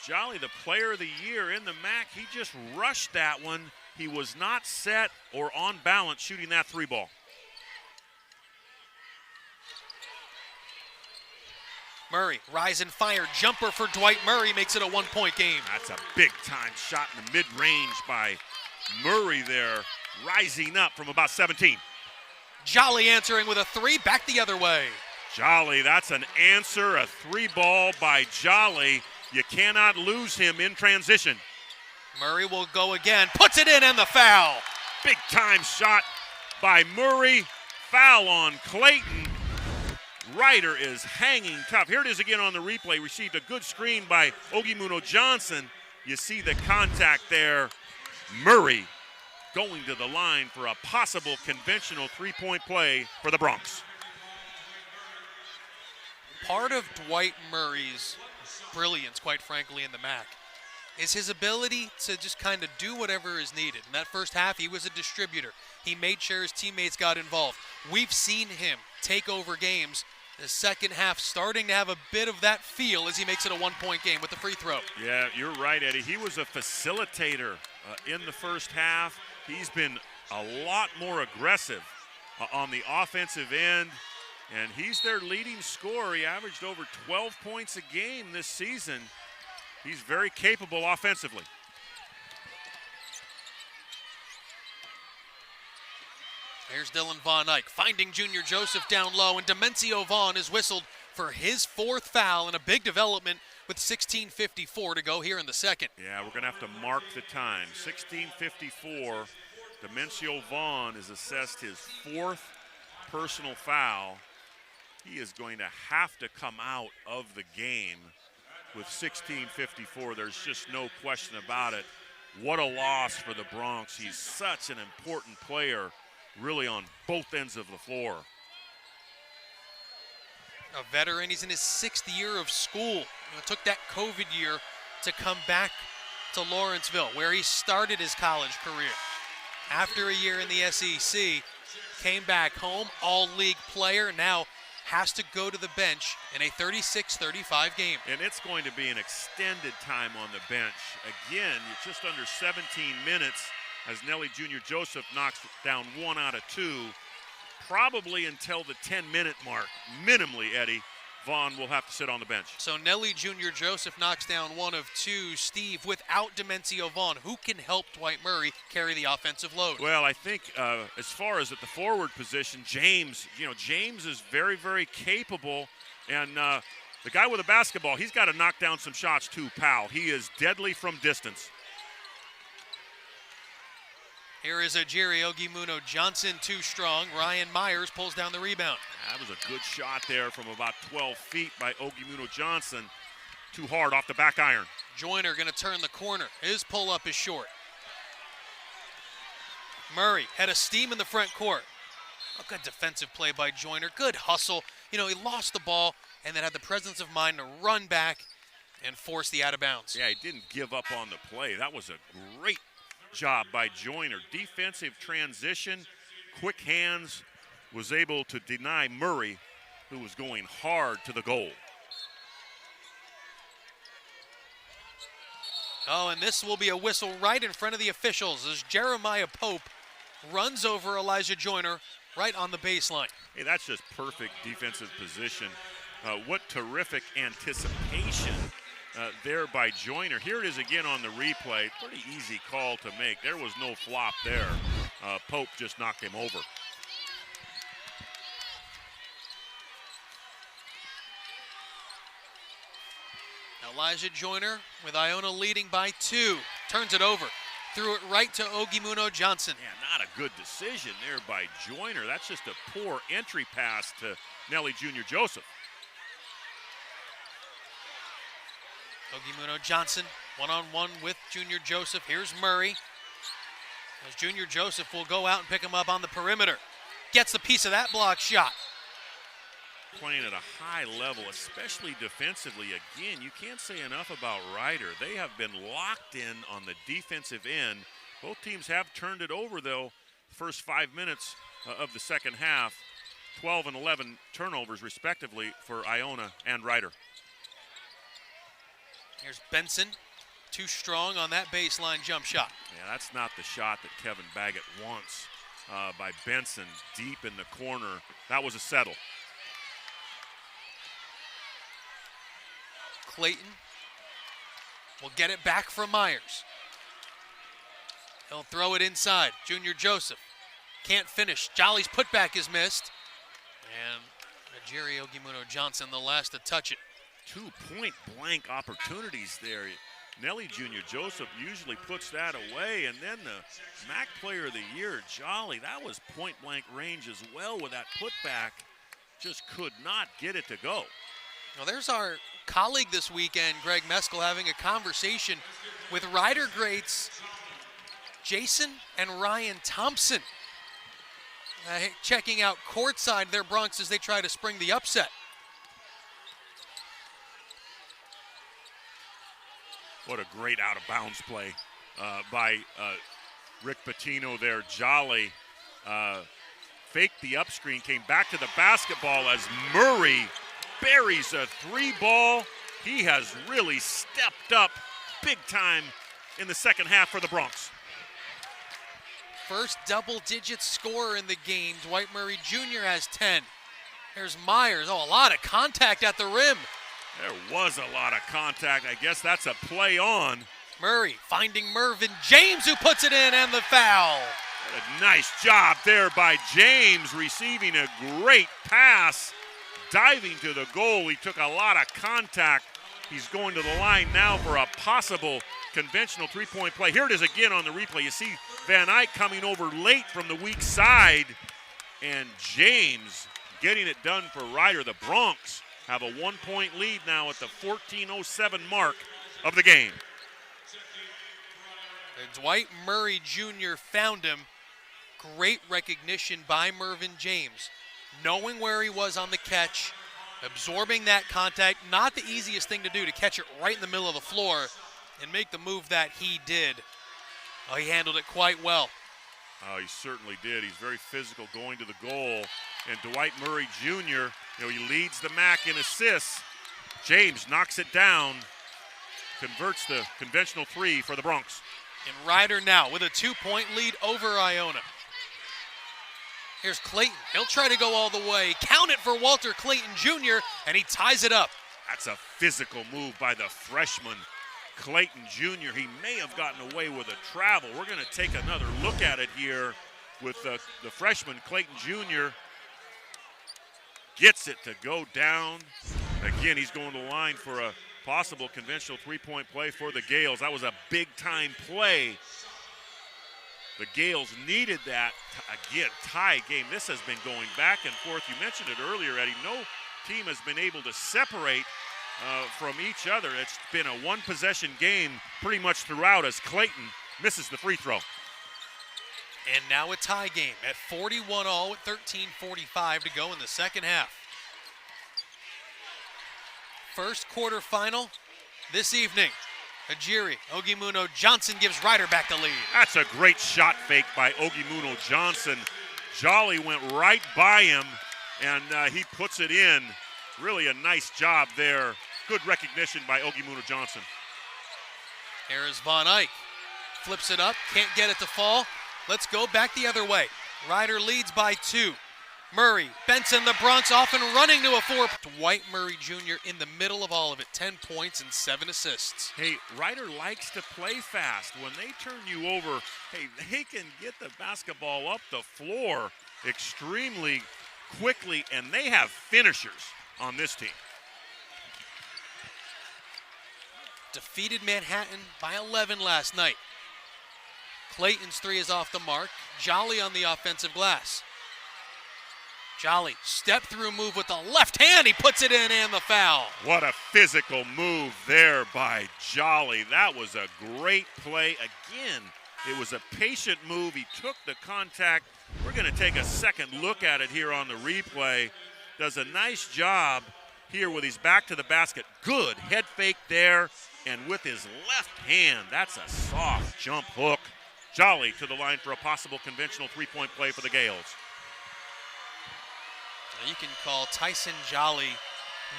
Jolly, the player of the year in the MAC, he just rushed that one. He was not set or on balance shooting that three ball. Murray, rise and fire. Jumper for Dwight Murray makes it a 1-point game. That's a big-time shot in the mid-range by Murray there, rising up from about 17. Jolly answering with a three, back the other way. Jolly, that's an answer, a three ball by Jolly. You cannot lose him in transition. Murray will go again, puts it in, and the foul. Big-time shot by Murray. Foul on Clayton. Ryder is hanging tough. Here it is again on the replay. Received a good screen by Ogimuno Johnson. You see the contact there. Murray going to the line for a possible conventional three-point play for the Bronx. Part of Dwight Murray's brilliance, quite frankly, in the MAC is his ability to just kind of do whatever is needed. In that first half, he was a distributor. He made sure his teammates got involved. We've seen him take over games. The second half starting to have a bit of that feel as he makes it a 1-point game with the free throw. Yeah, you're right, Eddie. He was a facilitator in the first half. He's been a lot more aggressive on the offensive end, and he's their leading scorer. He averaged over 12 points a game this season. He's very capable offensively. Here's Dylan Von Eyck finding Junior Joseph down low, and Demencio Vaughn is whistled for his 4th foul and a big development with 16:54 to go here in the second. Yeah, we're going to have to mark the time. 16:54. Demencio Vaughn has assessed his 4th personal foul. He is going to have to come out of the game with 16:54. There's just no question about it. What a loss for the Bronx. He's such an important player, really on both ends of the floor. A veteran, he's in his 6th year of school. Took that COVID year to come back to Lawrenceville, where he started his college career. After a year in the SEC, came back home, all-league player, now has to go to the bench in a 36-35 game. And it's going to be an extended time on the bench. Again, you're just under 17 minutes as Nelly Jr. Joseph knocks down 1 out of 2. Probably until the 10-minute mark, minimally, Eddie, Vaughn will have to sit on the bench. So Nelly Jr. Joseph knocks down 1 of 2. Steve, without Demencio Vaughn, who can help Dwight Murray carry the offensive load? Well, I think as far as at the forward position, James is very, very capable. And the guy with the basketball, he's got to knock down some shots too, Powell. He is deadly from distance. Here is Jerry Ogimuno Johnson, too strong. Ryan Myers pulls down the rebound. That was a good shot there from about 12 feet by Ogimuno Johnson. Too hard off the back iron. Joyner going to turn the corner. His pull-up is short. Murray had a steam in the front court. A good defensive play by Joyner. Good hustle. He lost the ball and then had the presence of mind to run back and force the out of bounds. Yeah, he didn't give up on the play. That was a great job by Joyner. Defensive transition, quick hands, was able to deny Murray, who was going hard to the goal. Oh, and this will be a whistle right in front of the officials as Jeremiah Pope runs over Elijah Joyner right on the baseline. Hey, that's just perfect defensive position. What terrific anticipation there by Joyner. Here it is again on the replay. Pretty easy call to make. There was no flop there. Pope just knocked him over. Elijah Joyner with Iona leading by 2. Turns it over. Threw it right to Ogimuno Johnson. Yeah, not a good decision there by Joyner. That's just a poor entry pass to Nelly Jr. Joseph. Ogimuno Johnson one-on-one with Junior Joseph. Here's Murray. As Junior Joseph will go out and pick him up on the perimeter. Gets the piece of that block shot. Playing at a high level, especially defensively. Again, you can't say enough about Ryder. They have been locked in on the defensive end. Both teams have turned it over, though, first 5 minutes of the second half. 12 and 11 turnovers, respectively, for Iona and Ryder. Here's Benson, too strong on that baseline jump shot. Yeah, that's not the shot that Kevin Baggett wants by Benson deep in the corner. That was a settle. Clayton will get it back from Myers. He'll throw it inside. Junior Joseph can't finish. Jolly's putback is missed. And Jerry Ogimuno Johnson, the last to touch it. 2 point-blank opportunities there. Nelly Jr. Joseph usually puts that away. And then the MAC Player of the Year, Jolly, that was point-blank range as well with that putback. Just could not get it to go. Well, there's our colleague this weekend, Greg Meskel, having a conversation with Ryder greats Jason and Ryan Thompson. Checking out courtside their Bronx as they try to spring the upset. What a great out-of-bounds play by Rick Pitino there. Jolly faked the up screen, came back to the basketball as Murray buries a 3-ball. He has really stepped up big time in the second half for the Bronx. First double-digit scorer in the game. Dwight Murray Jr. has 10. There's Myers. Oh, a lot of contact at the rim. There was a lot of contact. I guess that's a play on. Murray finding Mervyn James, who puts it in, and the foul. A nice job there by James, receiving a great pass. diving to the goal. He took a lot of contact. He's going to the line now for a possible conventional three-point play. Here it is again on the replay. You see Van Eyck coming over late from the weak side, and James getting it done for Ryder. The Bronx have a 1-point lead now at the 14:07 mark of the game. And Dwight Murray Jr. found him. Great recognition by Mervyn James. Knowing where he was on the catch, absorbing that contact. Not the easiest thing to do, to catch it right in the middle of the floor and make the move that he did. Oh, he handled it quite well. Oh, he certainly did. He's very physical going to the goal. And Dwight Murray Jr., he leads the MAC in assists. James knocks it down, converts the conventional three for the Bronx. And Ryder now with a 2-point lead over Iona. Here's Clayton. He'll try to go all the way. Count it for Walter Clayton Jr., and he ties it up. That's a physical move by the freshman, Clayton Jr. He may have gotten away with a travel. We're going to take another look at it here with the freshman, Clayton Jr. Gets it to go down. Again, he's going to the line for a possible conventional three-point play for the Gales. That was a big-time play. The Gales needed that. Again, tie game. This has been going back and forth. You mentioned it earlier, Eddie. No team has been able to separate from each other. It's been a one-possession game pretty much throughout as Clayton misses the free throw. And now a tie game at 41-all with 13:45 to go in the second half. First quarterfinal this evening. Ajiri, Ogimuno Johnson gives Ryder back the lead. That's a great shot fake by Ogimuno Johnson. Jolly went right by him, and he puts it in. Really a nice job there. Good recognition by Ogimuno Johnson. Here is Von Eyck. Flips it up, can't get it to fall. Let's go back the other way. Ryder leads by 2. Murray, Benson, the Bronx off and running to a 4. Dwight Murray Jr. in the middle of all of it. 10 points and 7 assists. Hey, Ryder likes to play fast. When they turn you over, hey, they can get the basketball up the floor extremely quickly, and they have finishers on this team. Defeated Manhattan by 11 last night. Clayton's 3 is off the mark. Jolly on the offensive glass. Jolly, step-through move with the left hand. He puts it in and the foul. What a physical move there by Jolly. That was a great play. Again, it was a patient move. He took the contact. We're going to take a second look at it here on the replay. Does a nice job here with his back to the basket. Good head fake there. And with his left hand, that's a soft jump hook. Jolly to the line for a possible conventional three-point play for the Gales. You can call Tyson Jolly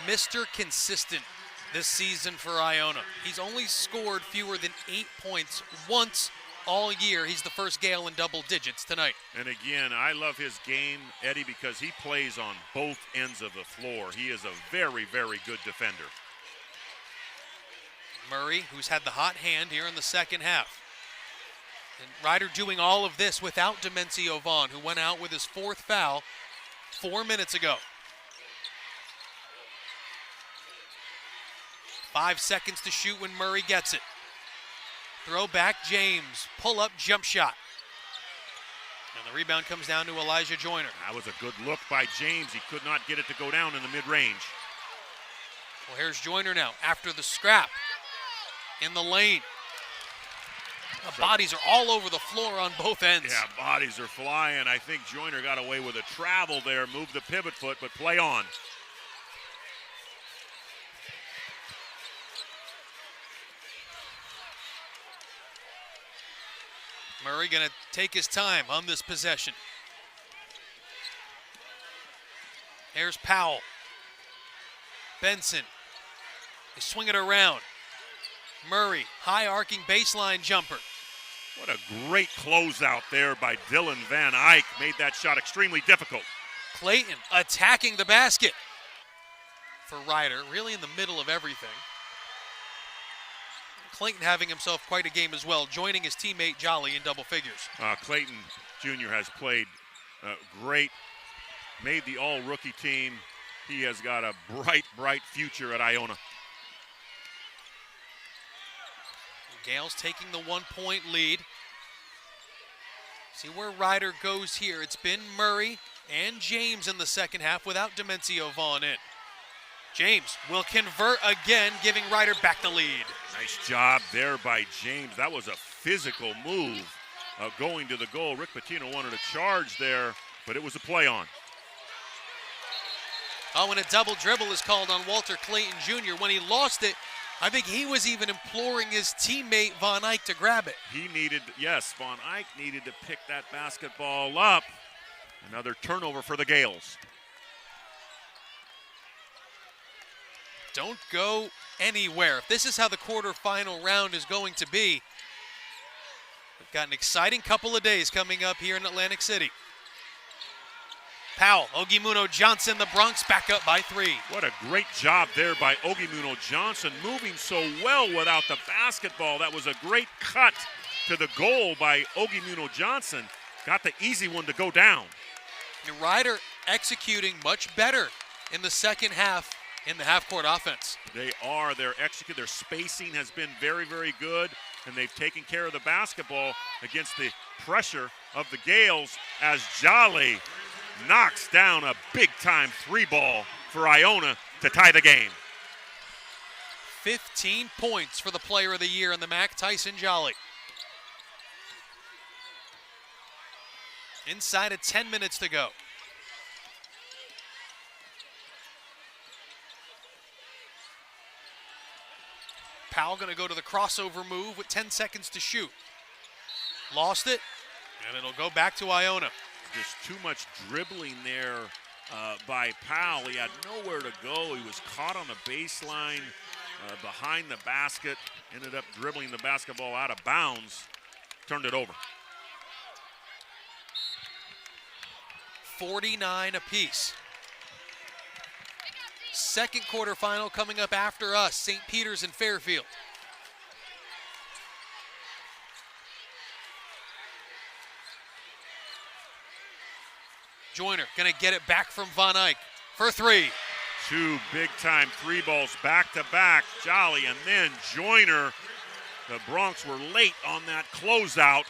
Mr. Consistent this season for Iona. He's only scored fewer than 8 points once all year. He's the first Gale in double digits tonight. And again, I love his game, Eddie, because he plays on both ends of the floor. He is a very, very good defender. Murray, who's had the hot hand here in the second half. And Ryder doing all of this without Demencio Vaughn, who went out with his 4th foul 4 minutes ago. 5 seconds to shoot when Murray gets it. Throw back James, pull up jump shot. And the rebound comes down to Elijah Joyner. That was a good look by James. He could not get it to go down in the mid-range. Well, here's Joyner now after the scrap in the lane. The bodies are all over the floor on both ends. Yeah, bodies are flying. I think Joyner got away with a travel there, moved the pivot foot, but play on. Murray going to take his time on this possession. Here's Powell. Benson. They swing it around. Murray, high arcing baseline jumper. What a great closeout there by Dylan Van Eyck. Made that shot extremely difficult. Clayton attacking the basket for Ryder, really in the middle of everything. Clayton having himself quite a game as well, joining his teammate Jolly in double figures. Clayton Jr. has played great, made the all-rookie team, He has got a bright, bright future at Iona. Gales taking the 1-point lead. See where Ryder goes here. It's been Murray and James in the second half without Demencio Vaughn in. James will convert again, giving Ryder back the lead. Nice job there by James. That was a physical move going to the goal. Rick Pitino wanted a charge there, but it was a play on. Oh, and a double dribble is called on Walter Clayton Jr. When he lost it, I think he was even imploring his teammate Von Eyck to grab it. Von Eyck needed to pick that basketball up. Another turnover for the Gales. Don't go anywhere. If this is how the quarterfinal round is going to be, we've got an exciting couple of days coming up here in Atlantic City. Powell, Ogimuno Johnson, the Bronx back up by 3. What a great job there by Ogimuno Johnson, moving so well without the basketball. That was a great cut to the goal by Ogimuno Johnson. Got the easy one to go down. And Ryder executing much better in the second half in the half-court offense. They are. Their spacing has been very, very good, and they've taken care of the basketball against the pressure of the Gales as Jolly knocks down a big-time 3-ball for Iona to tie the game. 15 points for the player of the year in the MAC, Tyson Jolly. Inside of 10 minutes to go. Powell going to go to the crossover move with 10 seconds to shoot. Lost it, and it'll go back to Iona. Just too much dribbling there by Powell. He had nowhere to go. He was caught on the baseline behind the basket, ended up dribbling the basketball out of bounds, turned it over. 49 apiece. Second quarterfinal coming up after us, St. Peter's and Fairfield. Joyner gonna get it back from Von Eyck for 3. 2 big-time 3-balls back-to-back, Jolly and then Joyner. The Bronx were late on that closeout.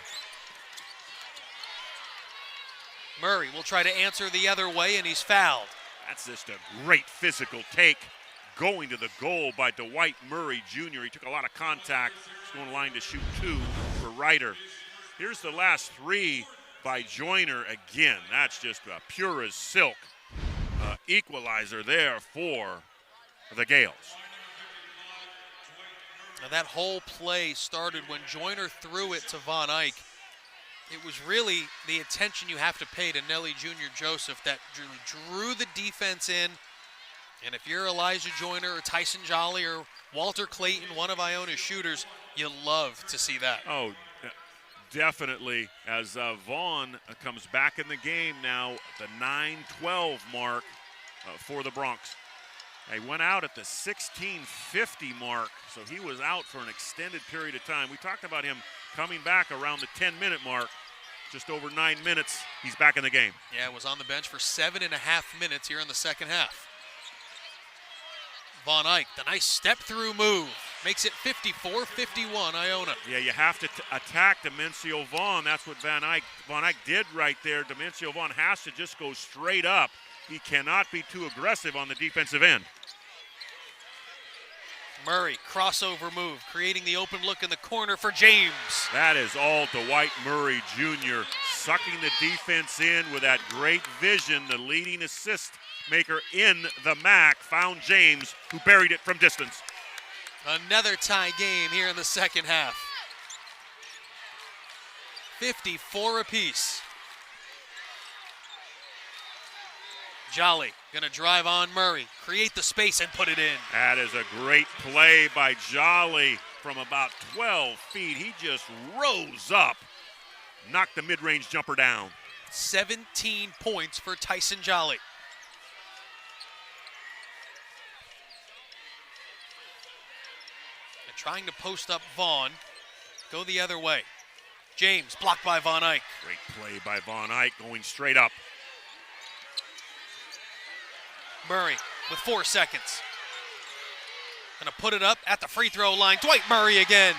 Murray will try to answer the other way, and he's fouled. That's just a great physical take going to the goal by Dwight Murray Jr. He took a lot of contact. He's going line to shoot 2 for Ryder. Here's the last 3 by Joyner again. That's just a pure as silk equalizer there for the Gales. Now that whole play started when Joyner threw it to Von Eyck. It was really the attention you have to pay to Nelly Jr. Joseph that drew the defense in. And if you're Elijah Joyner or Tyson Jolly or Walter Clayton, one of Iona's shooters, you love to see that. Oh, definitely. As Vaughn comes back in the game now, the 9-12 mark for the Bronx. He went out at the 16:50 mark, so he was out for an extended period of time. We talked about him coming back around the 10-minute mark. Just over 9 minutes, he's back in the game. Yeah, was on the bench for 7.5 minutes here in the second half. Von Eyck, the nice step-through move, makes it 54-51, Iona. Yeah, you have to attack Demencio Vaughn. That's what Von Eyck did right there. Demencio Vaughn has to just go straight up. He cannot be too aggressive on the defensive end. Murray, crossover move, creating the open look in the corner for James. That is all Dwight Murray Jr. sucking the defense in with that great vision. The leading assist maker in the MAC found James, who buried it from distance. Another tie game here in the second half. 54 apiece. Jolly gonna drive on Murray, create the space and put it in. That is a great play by Jolly from about 12 feet. He just rose up, knocked the mid-range jumper down. 17 points for Tyson Jolly. And trying to post up Vaughn, go the other way. James blocked by Von Eyck. Great play by Von Eyck going straight up. Murray with 4 seconds. Gonna put it up at the free throw line. Dwight Murray again.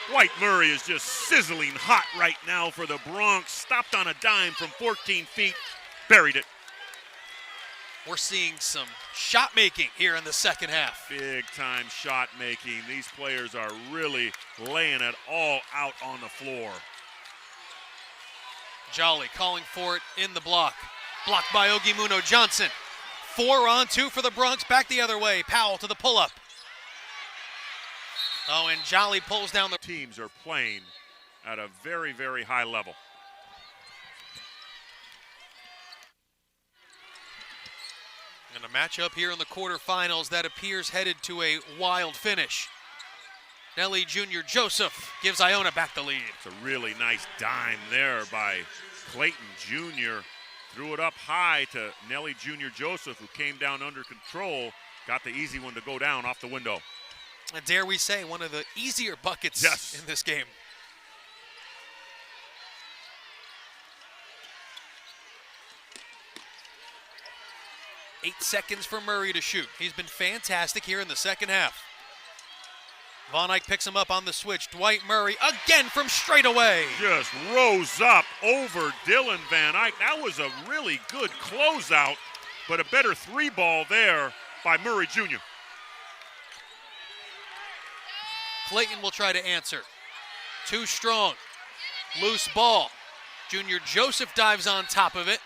Dwight Murray is just sizzling hot right now for the Bronx. Stopped on a dime from 14 feet, buried it. We're seeing some shot making here in the second half. Big time shot making. These players are really laying it all out on the floor. Jolly calling for it in the block. Blocked by Ogimuno Johnson. 4 on 2 for the Bronx. Back the other way. Powell to the pull-up. Oh, and Jolly pulls down the... Teams are playing at a very, very high level. And a matchup here in the quarterfinals that appears headed to a wild finish. Nelly Jr. Joseph gives Iona back the lead. It's a really nice dime there by Clayton Jr. Threw it up high to Nelly Jr. Joseph, who came down under control. Got the easy one to go down off the window. And dare we say, one of the easier buckets in this game. Eight seconds for Murray to shoot. He's been fantastic here in the second half. Von Eyck picks him up on the switch. Dwight Murray again from straight away. Just rose up over Dylan Van Eyck. That was a really good closeout, but a better three ball there by Murray Jr. Clayton will try to answer. Too strong. Loose ball. Junior Joseph dives on top of it.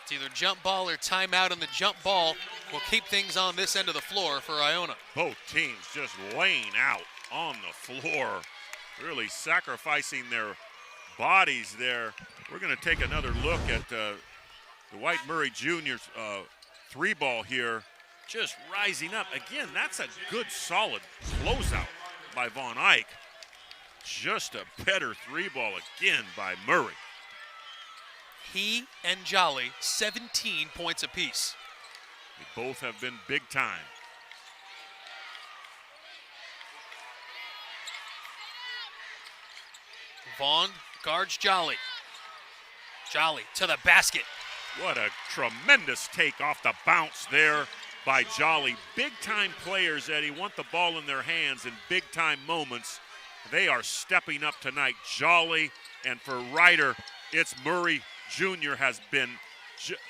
It's either jump ball or timeout, and the jump ball will keep things on this end of the floor for Iona. Both teams just laying out on the floor, really sacrificing their bodies there. We're going to take another look at Dwight Murray Jr.'s three ball here. Just rising up. Again, that's a good, solid closeout by Von Eyck. Just a better three ball again by Murray. He and Jolly, 17 points apiece. They both have been big time. Vaughn guards Jolly. Jolly to the basket. What a tremendous take off the bounce there by Jolly. Big-time players, Eddie, want the ball in their hands in big-time moments. They are stepping up tonight. Jolly, and for Ryder, it's Murray Jr. has been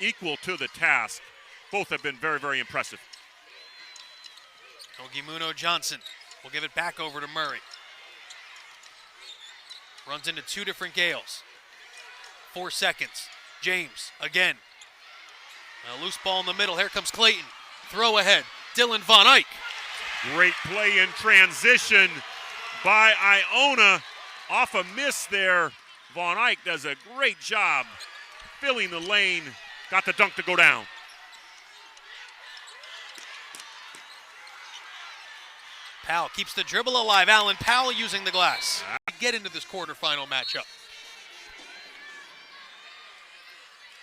equal to the task. Both have been very, very impressive. Ogimuno Johnson will give it back over to Murray. Runs into two different Gales. 4 seconds. James again. A loose ball in the middle. Here comes Clayton. Throw ahead. Dylan Von Eyck. Great play in transition by Iona. Off a miss there. Von Eyck does a great job filling the lane. Got the dunk to go down. Powell keeps the dribble alive. Allen Powell using the glass. Get into this quarterfinal matchup.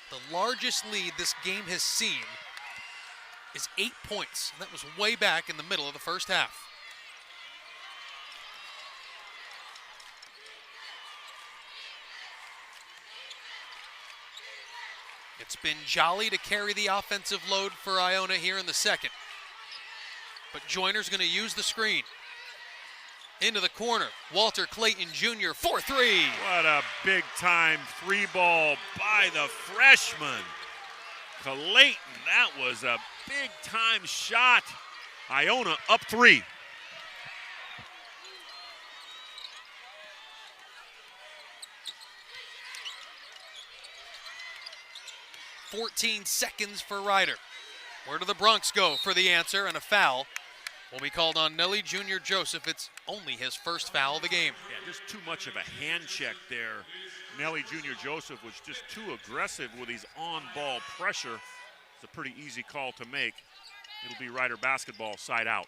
The largest lead this game has seen is 8 points. And that was way back in the middle of the first half. It's been Jolly to carry the offensive load for Iona here in the second. But Joyner's going to use the screen. Into the corner. Walter Clayton Jr. 4-3. What a big-time three ball by the freshman. Clayton, that was a big-time shot. Iona up 3. "14 seconds for Ryder. Where do the Bronx go for the answer? And a foul will be called on Nelly Jr. Joseph. It's only his first foul of the game. Yeah, just too much of a hand check there. Nelly Jr. Joseph was just too aggressive with his on-ball pressure. It's a pretty easy call to make. It'll be Ryder basketball side out.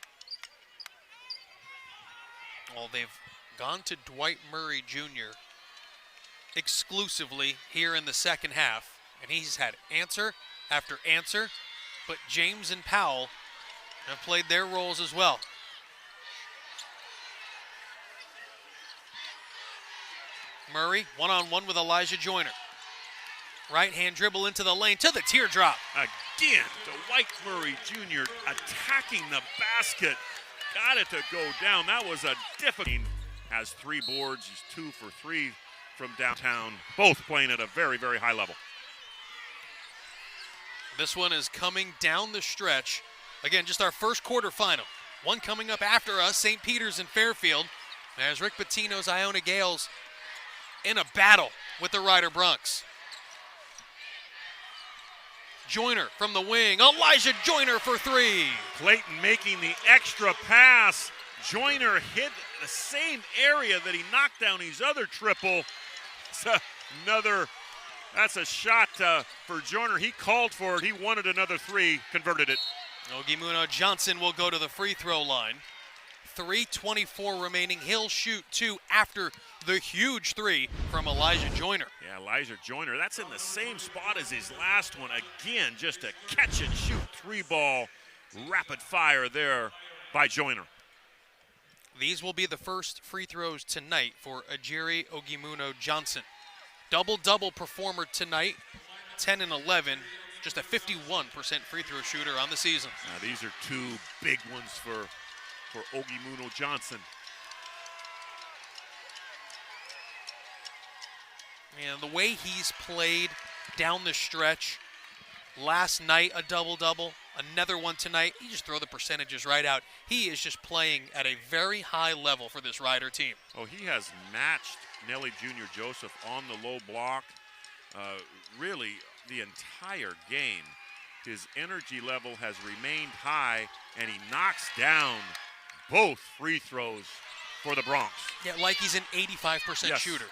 Well, they've gone to Dwight Murray Jr. exclusively here in the second half, and he's had answer after answer, but James and Powell have played their roles as well. Murray, one-on-one with Elijah Joyner. Right hand dribble into the lane to the teardrop. Again, Dwight Murray Jr. attacking the basket. Got it to go down. That was a difficult. Has 3 boards. He's 2 for 3 from downtown. Both playing at a very, very high level. This one is coming down the stretch. Again, just our first quarterfinal. One coming up after us, St. Peter's and Fairfield. As Rick Pitino's Iona Gales in a battle with the Rider Broncs. Joyner from the wing. Elijah Joyner for 3. Clayton making the extra pass. Joyner hit the same area that he knocked down his other triple. That's a shot for Joyner. He called for it. He wanted another 3, converted it. Ogimuno Johnson will go to the free throw line. 3:24 remaining. He'll shoot 2 after the huge 3 from Elijah Joyner. Yeah, Elijah Joyner. That's in the same spot as his last one. Again, just a catch and shoot 3-ball rapid fire there by Joyner. These will be the first free throws tonight for Ajiri Ogimuno Johnson. Double-double performer tonight, 10 and 11. Just a 51% free throw shooter on the season. Now these are 2 big ones for Ogimuno Johnson. And the way he's played down the stretch, last night a double-double, another one tonight, you just throw the percentages right out. He is just playing at a very high level for this Rider team. Oh, he has matched Nelly Jr. Joseph on the low block. Really, the entire game, his energy level has remained high, and he knocks down both free throws for the Broncs. Yeah, like he's an 85% shooter.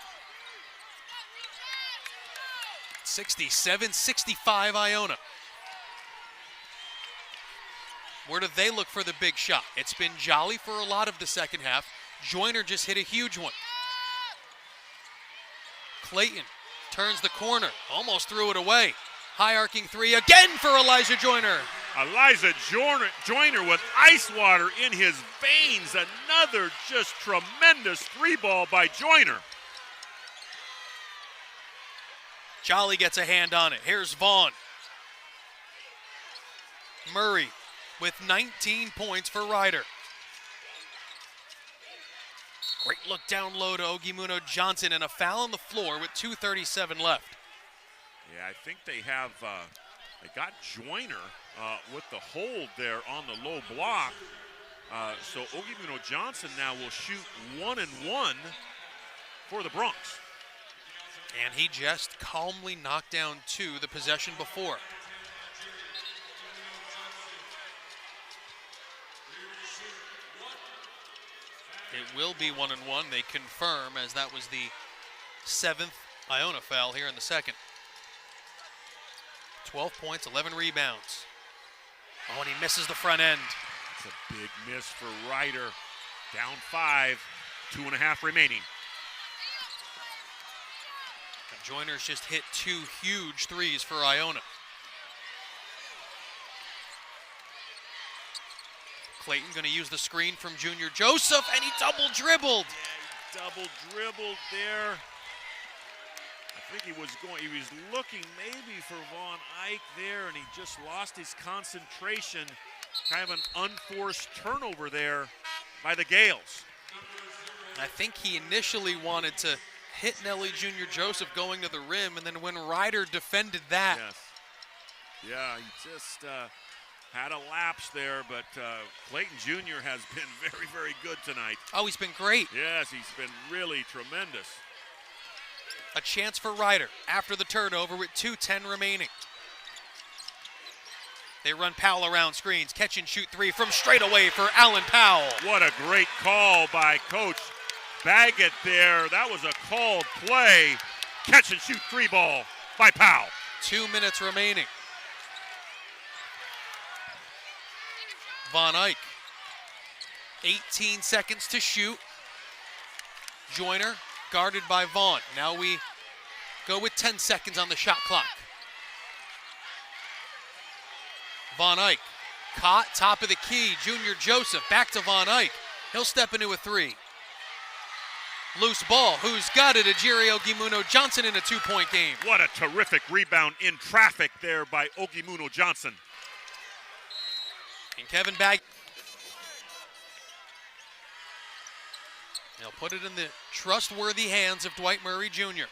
67-65 Iona. Where do they look for the big shot? It's been Jolly for a lot of the second half. Joyner just hit a huge one. Clayton turns the corner, almost threw it away. High arcing 3 again for Elijah Joyner. Elijah Joyner with ice water in his veins. Another just tremendous 3-ball by Joyner. Jolly gets a hand on it. Here's Vaughn. Murray with 19 points for Rider. Great look down low to Ogimuno Johnson, and a foul on the floor with 2:37 left. Yeah, I think they have, they got Joyner with the hold there on the low block. So Ogimuno Johnson now will shoot 1 and 1 for the Broncs. And he just calmly knocked down 2 the possession before. It will be 1 and 1. They confirm, as that was the 7th Iona foul here in the second. 12 points, 11 rebounds. Oh, and he misses the front end. It's a big miss for Rider. Down 5, 2.5 remaining. And Joyner's just hit 2 huge threes for Iona. Clayton going to use the screen from Junior Joseph, and he double dribbled. Yeah, he double dribbled there. I think he was looking maybe for Von Eyck there, and he just lost his concentration. Kind of an unforced turnover there by the Gales. I think he initially wanted to hit Nelly Junior Joseph going to the rim, and then when Rider defended that. Yes. Yeah, he just had a lapse there, but Clayton Jr. has been very, very good tonight. Oh, he's been great. Yes, he's been really tremendous. A chance for Rider after the turnover with 2:10 remaining. They run Powell around screens, catch and shoot 3 from straight away for Alan Powell. What a great call by Coach Baggett there. That was a called play. Catch and shoot 3-ball by Powell. 2 minutes remaining. Von Eyck, 18 seconds to shoot. Joyner guarded by Vaughn. Now we go with 10 seconds on the shot clock. Von Eyck caught, top of the key. Junior Joseph back to Von Eyck. He'll step into a 3. Loose ball. Who's got it? Ajiri Ogimuno Johnson in a 2-point game. What a terrific rebound in traffic there by Ogimuno Johnson. And Kevin Bag. They'll put it in the trustworthy hands of Dwight Murray Jr.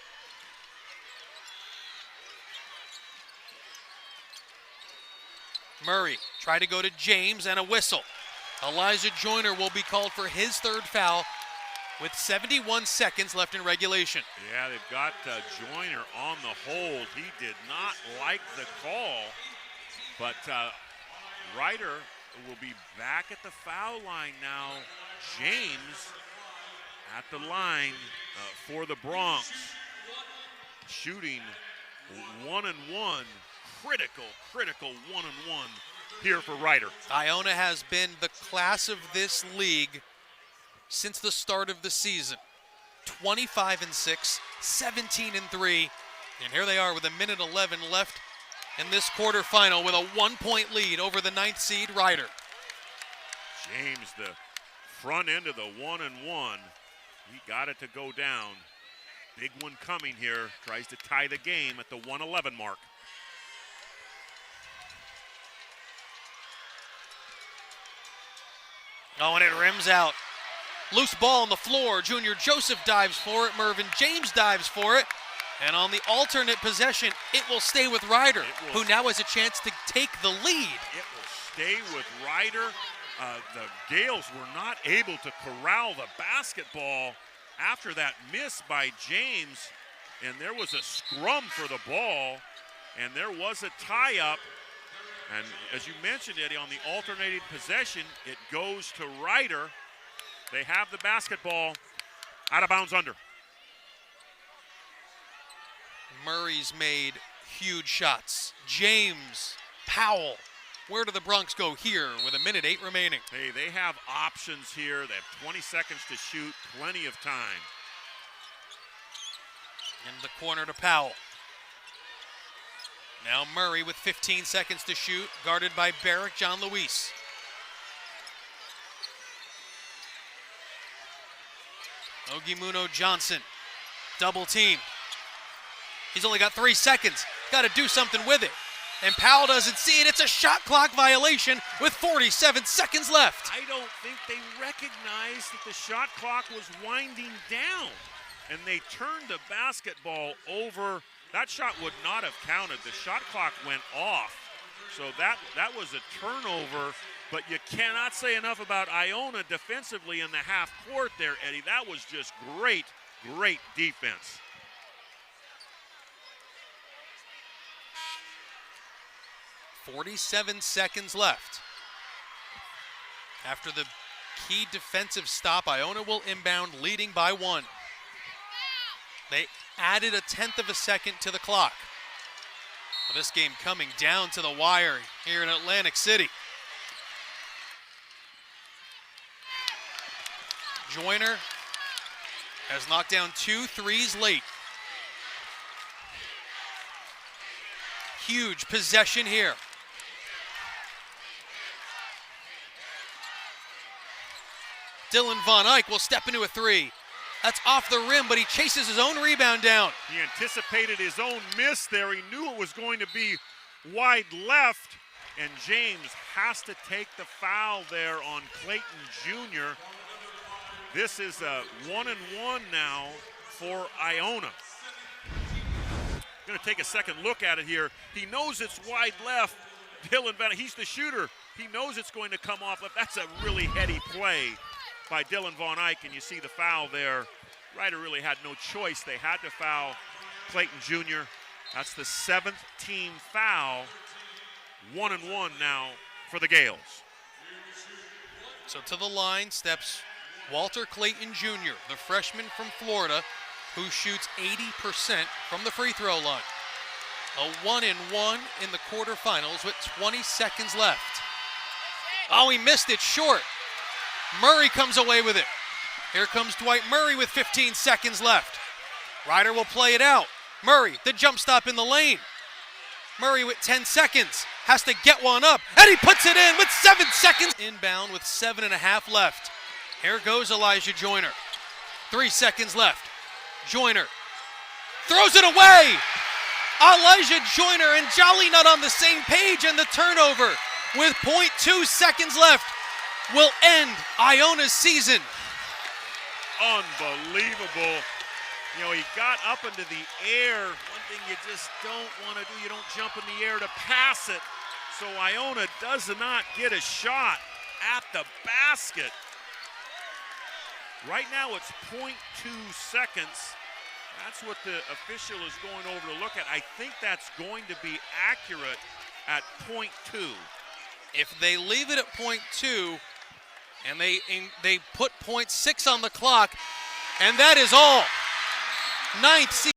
Murray try to go to James and a whistle. Elijah Joyner will be called for his third foul with 71 seconds left in regulation. Yeah, they've got Joyner on the hold. He did not like the call, but Ryder will be back at the foul line now. James at the line for the Bronx, shooting 1-1. Critical 1-1 here for Ryder. Iona has been the class of this league since the start of the season. 25-6, 17-3, and here they are with 1:11 left in this quarterfinal with a 1-point lead over the 9th seed Ryder. James, the front end of the 1-1, he got it to go down. Big one coming here, tries to tie the game at the 1:11 mark. Oh, and it rims out. Loose ball on the floor. Junior Joseph dives for it. Mervyn James dives for it. And on the alternate possession, it will stay with Ryder, who now has a chance to take the lead. It will stay with Ryder. The Gales were not able to corral the basketball after that miss by James. And there was a scrum for the ball. And there was a tie-up. And as you mentioned, Eddie, on the alternating possession, it goes to Ryder. They have the basketball out of bounds under. Murray's made huge shots. James, Powell. Where do the Bronx go here with 1:08 remaining? Hey, they have options here. They have 20 seconds to shoot, plenty of time. In the corner to Powell. Now Murray with 15 seconds to shoot, guarded by Barrick John Luis. Ogimuno Johnson, double team. He's only got 3 seconds. Got to do something with it. And Powell doesn't see it. It's a shot clock violation with 47 seconds left. I don't think they recognized that the shot clock was winding down. And they turned the basketball over. That shot would not have counted. The shot clock went off. So that was a turnover. But you cannot say enough about Iona defensively in the half court there, Eddie. That was just great defense. .47 seconds left. After the key defensive stop, Iona will inbound, leading by 1. They added 1/10 of a second to the clock. Well, this game coming down to the wire here in Atlantic City. Joyner has knocked down 2 threes late. Huge possession here. Dylan Von Eyck will step into a 3. That's off the rim, but he chases his own rebound down. He anticipated his own miss there. He knew it was going to be wide left, and James has to take the foul there on Clayton Jr. This is a 1-1 now for Iona. Going to take a second look at it here. He knows it's wide left. Dylan Von Eyck, he's the shooter. He knows it's going to come off left. That's a really heady play by Dylan Von Eyck, and you see the foul there. Ryder really had no choice. They had to foul Clayton Jr. That's the 7th team foul. 1-1 now for the Gales. So to the line steps Walter Clayton Jr., the freshman from Florida, who shoots 80% from the free throw line. A 1-1 in the quarterfinals with 20 seconds left. Oh, he missed it short. Murray comes away with it. Here comes Dwight Murray with 15 seconds left. Ryder will play it out. Murray, the jump stop in the lane. Murray with 10 seconds, has to get one up, and he puts it in with 7 seconds. Inbound with 7.5 left. Here goes Elijah Joyner. 3 seconds left. Joyner throws it away. Elijah Joyner and Jolly not on the same page, and the turnover with 0.2 seconds left will end Iona's season. Unbelievable. You know, he got up into the air. One thing you just don't want to do, you don't jump in the air to pass it. So Iona does not get a shot at the basket. Right now it's 0.2 seconds. That's what the official is going over to look at. I think that's going to be accurate at 0.2. If they leave it at 0.2 and they put 0.6 on the clock, and that is all. Ninth seed.